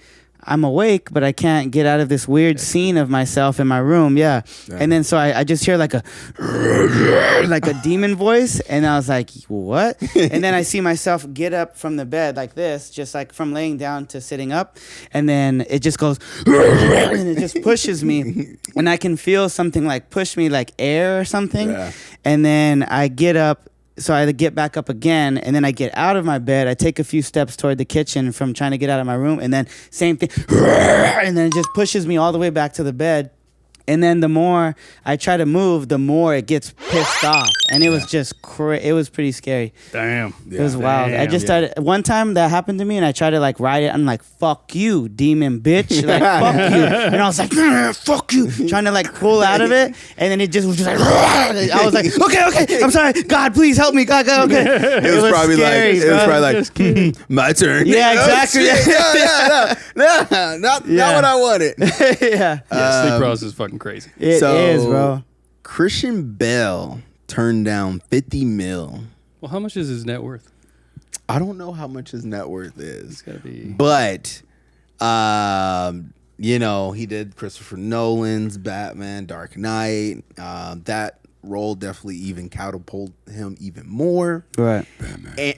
I'm awake, but I can't get out of this weird scene of myself in my room. Yeah. And then so I just hear like a demon voice, and I was like, what? And then I see myself get up from the bed like this, just like from laying down to sitting up. And then it just goes, and it just pushes me. And I can feel something like push me, like air or something. Yeah. And then I get up. So I get back up again, and then I get out of my bed. I take a few steps toward the kitchen from trying to get out of my room, and then same thing, and then it just pushes me all the way back to the bed. And then the more I try to move, the more it gets pissed off. And it was just it was pretty scary. Damn. It was wild. I just started, one time that happened to me, and I tried to like ride it. I'm like, fuck you, demon bitch. Like, fuck you. And I was like, fuck you. Trying to like pull out of it. And then it just was just like, I was like, okay, I'm sorry. God, please help me. God, okay. It was probably scary, like, my turn. Yeah, exactly. No, not what I wanted. Yeah. Sleep paralysis is fucking crazy. It is, bro. Christian Bale turned down $50 million. Well, how much is his net worth? I don't know how much his net worth is. It's gotta be. But, he did Christopher Nolan's Batman, Dark Knight. That role definitely even catapulted him even more. Right. And,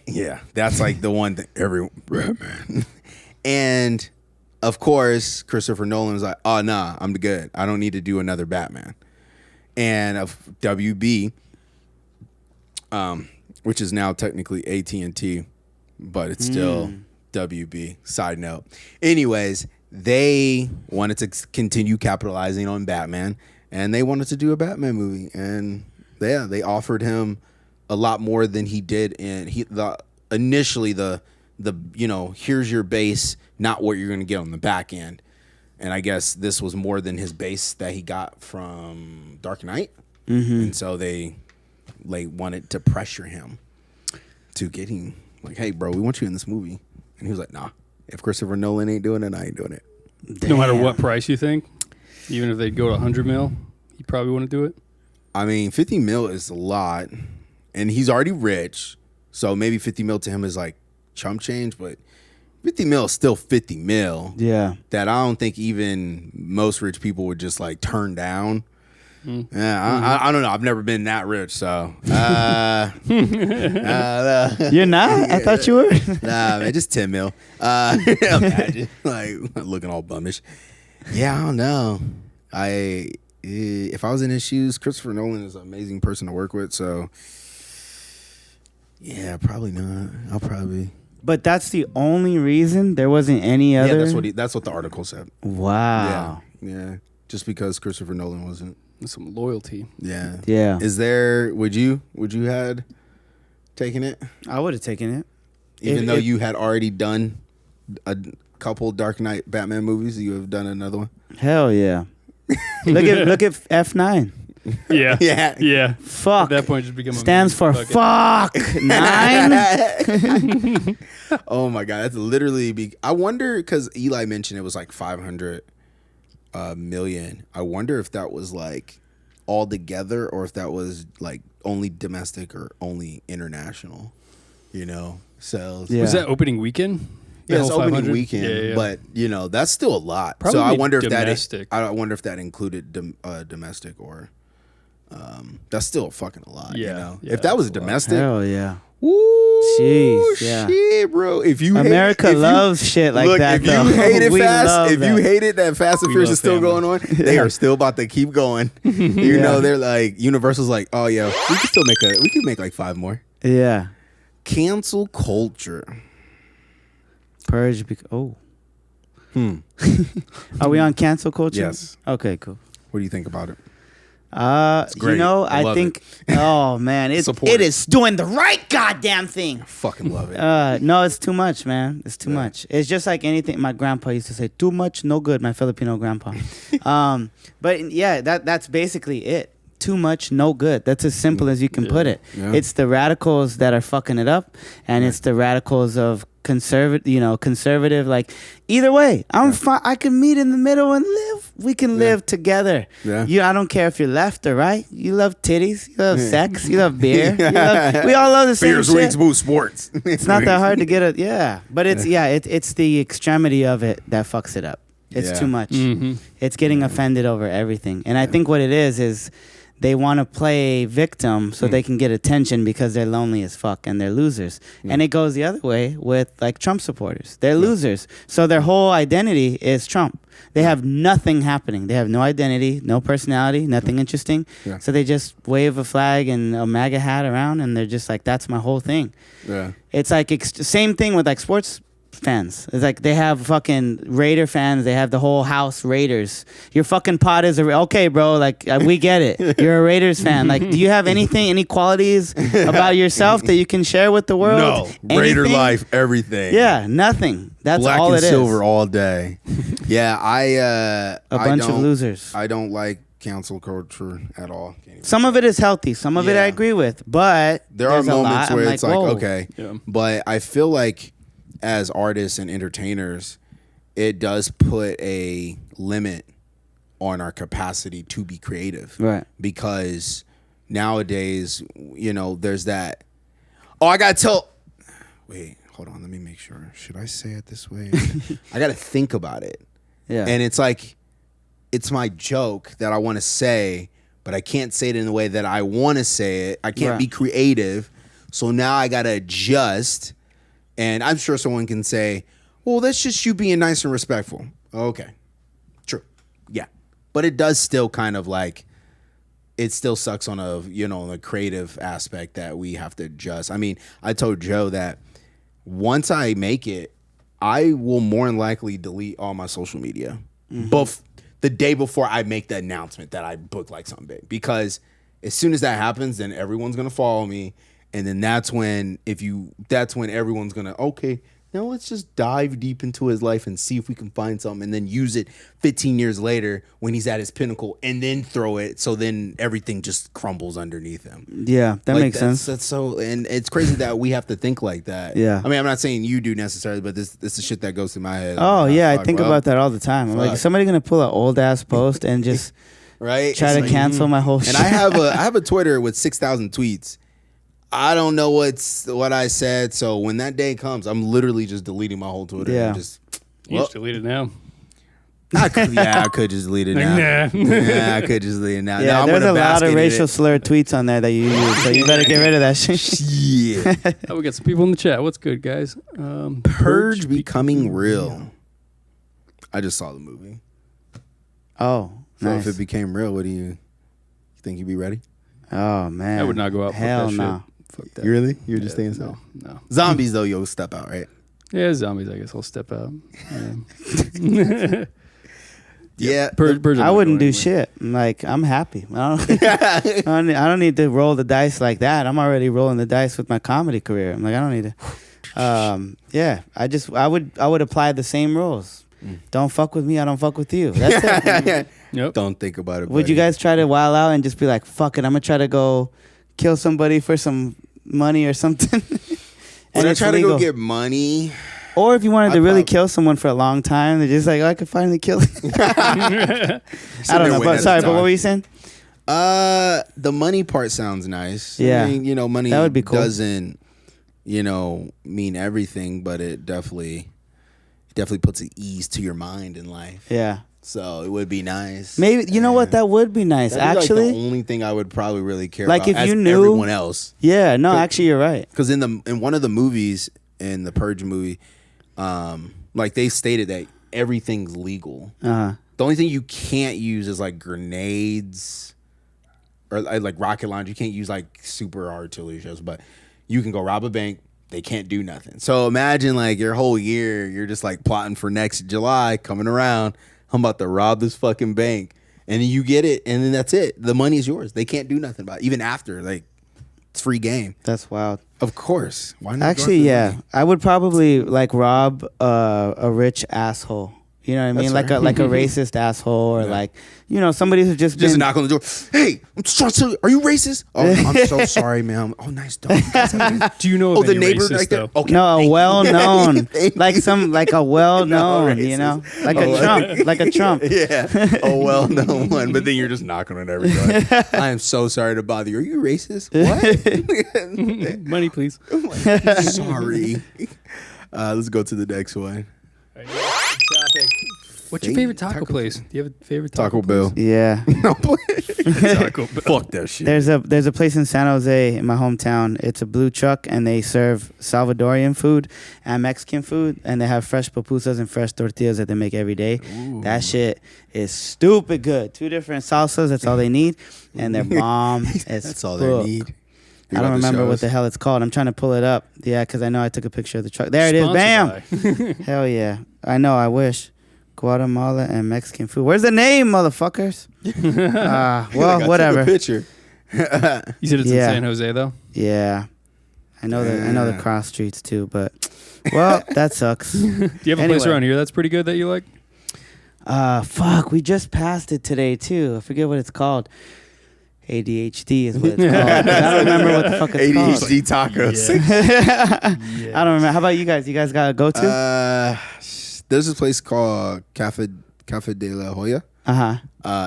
that's like the one thing Batman. And of course, Christopher Nolan was like, oh, nah, I'm good. I don't need to do another Batman. And of WB, which is now technically AT&T, but it's still WB. Side note. Anyways, they wanted to continue capitalizing on Batman, and they wanted to do a Batman movie. And they offered him a lot more than he did. And initially the here's your base, not what you're going to get on the back end. And I guess this was more than his base that he got from Dark Knight. Mm-hmm. And so they wanted to pressure him to get him like, hey, bro, we want you in this movie. And he was like, nah. If Christopher Nolan ain't doing it, I ain't doing it. No matter what price you think, even if they go to 100 mil, you probably wouldn't do it. I mean, 50 mil is a lot, and he's already rich, so maybe 50 mil to him is like chump change, but 50 mil is still 50 mil. Yeah. That I don't think even most rich people would just like turn down. Yeah, I don't know. I've never been that rich, so. You're not? I thought you were. Nah, man, just 10 mil. Imagine, like, looking all bummish. Yeah, I don't know. If I was in his shoes, Christopher Nolan is an amazing person to work with, so. Yeah, probably not. I'll probably. But that's the only reason? There wasn't any other? Yeah, that's what the article said. Wow. Yeah. Just because Christopher Nolan wasn't. Some loyalty. Yeah. Yeah. Would you had taken it? I would have taken it. Even though you had already done a couple Dark Knight Batman movies, you have done another one? Hell yeah. Look at F9. Yeah. Yeah. Fuck. At that point, just become stands for fuck. 9. Oh my God. That's literally I wonder, because Eli mentioned it was like 500 million. I wonder if that was like all together or if that was like only domestic or only international, sales. Yeah. Was that opening weekend? Yeah, it's opening weekend, yeah. but that's still a lot. Probably so I wonder domestic. I wonder if that included domestic or that's still fucking a lot. Yeah. If that was domestic, hell yeah. Woo, jeez, yeah. Shit, bro. If you America loves shit like that, though. If you hate it We fast, love if that. you hate it that Fast and We Furious love is still family. going on, they are still about to keep going. You know, they're like Universal's like, oh yeah, we could still make like 5 more. Yeah. Cancel culture. Purge. Are we on cancel culture? Yes. Okay, cool. What do you think about it? I great. I love think. Oh man, it is doing the right goddamn thing. I fucking love it. No, it's too much, man. It's too much. It's just like anything. My grandpa used to say, "Too much, no good." My Filipino grandpa. But yeah, that's basically it. Too much, no good. That's as simple as you can put it. Yeah. It's the radicals that are fucking it up, and it's the radicals of conservative. Like either way, I'm fine. I can meet in the middle and live. We can live together. Yeah. I don't care if you're left or right. You love titties. You love sex. You love beer. We all love the same Beers, shit. wings, boo, sports. It's not that hard to get it. Yeah, but it's it's the extremity of it that fucks it up. It's too much. Mm-hmm. It's getting offended over everything, and I think what it is they want to play victim so they can get attention because they're lonely as fuck and they're losers. And it goes the other way with like Trump supporters. They're losers. So their whole identity is Trump. They have nothing happening. They have no identity, no personality, nothing interesting. Yeah. So they just wave a flag and a MAGA hat around and they're just like, that's my whole thing. Yeah. It's like same thing with like sports fans. It's like they have fucking Raider fans. They have the whole house Raiders. Your fucking pod is okay, bro. Like we get it. You're a Raiders fan. Like, do you have any qualities about yourself that you can share with the world? No. Raider life, everything. Yeah, nothing. That's Black all and it is. silver all day. Yeah, A bunch of losers. I don't like cancel culture at all. Some of it is healthy. Some of it I agree with, but there are there's a moments lot. where I'm it's like, whoa. okay, Yeah. but I feel like as artists and entertainers, it does put a limit on our capacity to be creative. Right. Because nowadays, there's that, I got to tell, wait, hold on, let me make sure. Should I say it this way? I got to think about it. Yeah. And it's like, it's my joke that I want to say, but I can't say it in the way that I want to say it. I can't be creative. So now I got to adjust. And I'm sure someone can say, well, that's just you being nice and respectful. Okay. True. Yeah. But it does still kind of like, it still sucks on the creative aspect that we have to adjust. I mean, I told Joe that once I make it, I will more than likely delete all my social media. Both the day before I make the announcement that I booked like something big. Because as soon as that happens, then everyone's going to follow me. And then that's when everyone's gonna, okay, now let's just dive deep into his life and see if we can find something, and then use it 15 years later when he's at his pinnacle, and then throw it so then everything just crumbles underneath him. Yeah, that makes sense. That's so, and it's crazy that we have to think like that. Yeah. I mean, I'm not saying you do necessarily, but this is shit that goes through my head. Oh, yeah, I think about that all the time. I'm like, is somebody going to pull an old-ass post and just right? try to cancel my whole shit? And I have a Twitter with 6,000 tweets. I don't know what I said, so when that day comes, I'm literally just deleting my whole Twitter. Yeah. And just, You just delete it now. I could just delete it now. Yeah, I could just delete it now. Yeah, there's a lot of racial slur tweets on there that you use, so you better get rid of that shit. Yeah. Oh, we got some people in the chat. What's good, guys? Purge becoming real. I just saw the movie. Oh, So nice. if it became real, what do you think you'd be ready? Oh, man. I would not go out. Hell Fuck that no. shit. Fuck that. You really? You're just staying inside? No. Zombies, though, you'll step out, right? Yeah, zombies. I guess I'll step out. Yeah. Yeah. Purge I wouldn't do shit. Like, I'm happy. I don't need to roll the dice like that. I'm already rolling the dice with my comedy career. I'm like, I don't need to. Yeah, I would apply the same rules. Don't fuck with me. I don't fuck with you. That's it. Yep. Don't think about it. Would you guys try to wild out and just be like, fuck it, I'm going to try to go kill somebody for some money or something? Would I try to go get money? Or if you wanted to really kill someone for a long time, they're just like, oh, I could finally kill him. I don't know. But sorry, but what were you saying? The money part sounds nice. Yeah. I mean, money that would be cool. Doesn't, mean everything, but it definitely puts an ease to your mind in life. Yeah. So it would be nice. Maybe, you know what? That would be nice, actually. Like the only thing I would probably really care like about if you as knew everyone else. Yeah, no, actually you're right. Because in one of the movies, in the Purge movie, like they stated that everything's legal. Uh-huh. The only thing you can't use is like grenades or like rocket launch. You can't use like super artillery shells, but you can go rob a bank. They can't do nothing. So imagine like your whole year, you're just like plotting for next July coming around. I'm about to rob this fucking bank. And then you get it, and then that's it. The money is yours. They can't do nothing about it. Even after, like, it's free game. That's wild. Of course. Why not? Actually, yeah. I would probably like rob a rich asshole. You know what I mean? That's Like a racist asshole, or like, somebody who's just been, knock on the door. Hey, I'm just trying to tell you, are you racist? Oh, I'm so sorry, ma'am. Oh, nice dog. Do you know of the any neighbor racist, right there? though? Okay. No, a well-known, Thank like a well-known, No, like a Trump. Yeah, a well-known one. But then you're just knocking on every door. I am so sorry to bother you. Are you racist? What? Money, please. Sorry. Let's go to the next one. What's your favorite taco place? Do you have a favorite Taco Bell. Yeah. Taco Bell. Fuck that shit. There's a place in San Jose in my hometown. It's a blue truck, and they serve Salvadorian food and Mexican food, and they have fresh pupusas and fresh tortillas that they make every day. Ooh. That shit is stupid good. 2 different salsas. That's all they need, and they're bomb. That's all they need. I don't remember what the hell it's called. I'm trying to pull it up. Yeah, because I know I took a picture of the truck. There it is. Bam. Hell yeah. I know. I wish. Guatemala and Mexican food. Where's the name, motherfuckers? Well, whatever. Picture. You said it's in San Jose, though? Yeah. I know the cross streets, too, but, well, that sucks. Do you have a place around here that's pretty good that you like? Fuck, we just passed it today, too. I forget what it's called. ADHD is what it's called. I don't remember what the fuck it's called. ADHD tacos. Yeah. I don't remember. How about you guys? You guys got to go to? There's this place called Cafe de la Jolla.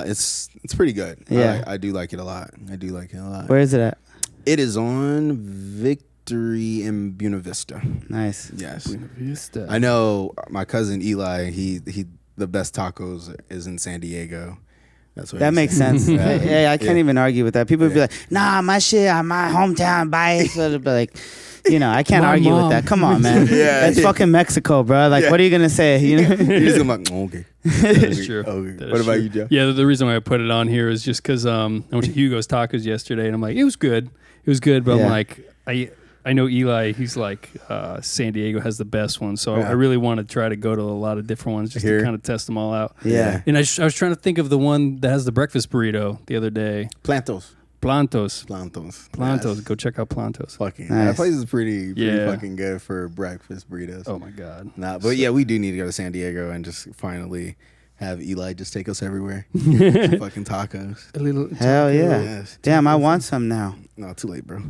It's pretty good. Yeah, I do like it a lot. Where is it at? It is on Victory in Buena Vista. Nice. Yes. Buena Vista. I know my cousin Eli. He the best tacos is in San Diego. That's what that makes sense. Yeah, I can't even argue with that. People would be like, "Nah, my shit, my hometown bias." So they'd be like. I can't argue with that. Come on, man. That's fucking Mexico, bro. Like, what are you going to say? You're just going to be like, okay. That is true. Okay. What about you, Joe? Yeah, the reason why I put it on here is just because I went to Hugo's Tacos yesterday, and I'm like, it was good. But I'm like, I know Eli, he's like, San Diego has the best one, so I really want to try to go to a lot of different ones just to kind of test them all out. Yeah. And I was trying to think of the one that has the breakfast burrito the other day. Plantos. Plantos. Yes. Go check out Plantos. Fucking Nice. that place is pretty fucking good for breakfast burritos. Oh my god. Nah, but yeah, we do need to go to San Diego and just finally have Eli just take us everywhere. Fucking tacos. A little Hell yeah. Yes. Damn, I want some now. No, too late, bro.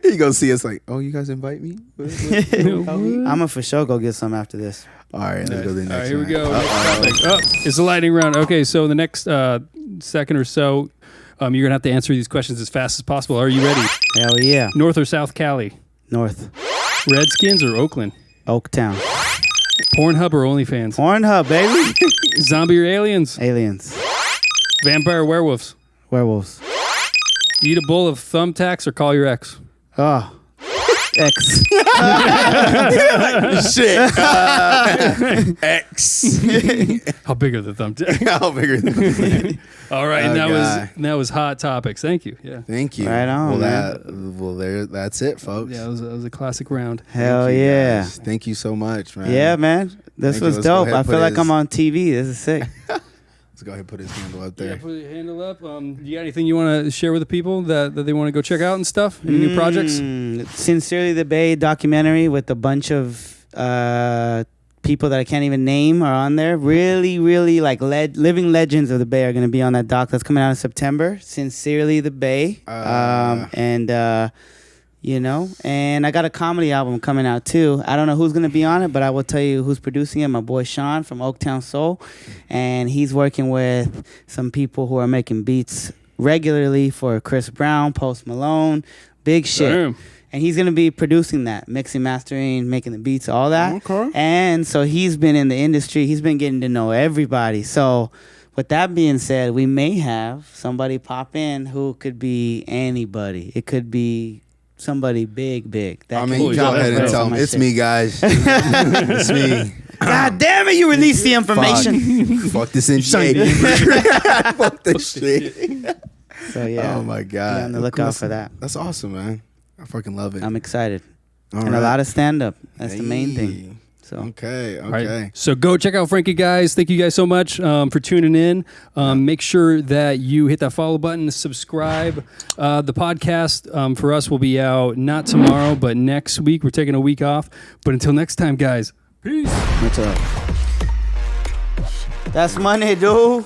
He gonna see us like, oh, you guys invite me? I'm gonna for sure go get some after this. All right, let's go to the next All right, here we one. go. Next topic. It's a lightning round. Okay, so the next second or so, you're gonna have to answer these questions as fast as possible. Are you ready? Hell yeah. North or South Cali? North. Redskins or Oakland? Oaktown. Pornhub or OnlyFans? Pornhub, baby. Zombie or aliens? Aliens. Vampire or werewolves? Werewolves. Eat a bowl of thumbtacks or call your ex? Oh. X. Shit. X. How big are the thumbtacks? How big are they? All right, Oh, and that was hot topics. Thank you. Yeah. Thank you. Right on, That's it, folks. Yeah, that was a classic round. Hell Thank you, yeah. guys. Thank you so much, man. Yeah, man. This Thank you. was Let's go dope. ahead I and feel put like his- I'm on TV. This is sick. Let's go ahead and put his handle up Yeah, there. put your handle up. You got anything you want to share with the people that they want to go check out and stuff? Any new projects? Sincerely the Bay documentary with a bunch of people that I can't even name are on there. Really, really like living legends of the Bay are going to be on that doc. That's coming out in September. Sincerely the Bay. And I got a comedy album coming out too. I don't know who's going to be on it, but I will tell you who's producing it. My boy Sean from Oaktown Soul. And he's working with some people who are making beats regularly for Chris Brown, Post Malone. Big shit. Damn. And he's going to be producing that, mixing, mastering, making the beats, all that. Okay. And so he's been in the industry. He's been getting to know everybody. So with that being said, we may have somebody pop in who could be anybody. It could be somebody big. That I can mean, you drop go ahead a and verse tell on him my it's shit. me, guys. It's me. God damn it, you released the information. Fuck this in shit. Fuck this shit. So yeah. Oh my god. Be on the lookout for that. That's awesome, man. I fucking love it. I'm excited. All And right. a lot of stand-up. That's the main Hey. thing. So Okay. All right. Okay. So go check out Frankie, guys. Thank you guys so much for tuning in. Make sure that you hit that follow button, subscribe. The podcast for us will be out not tomorrow, but next week. We're taking a week off. But until next time, guys, peace. much love. That's money, dude.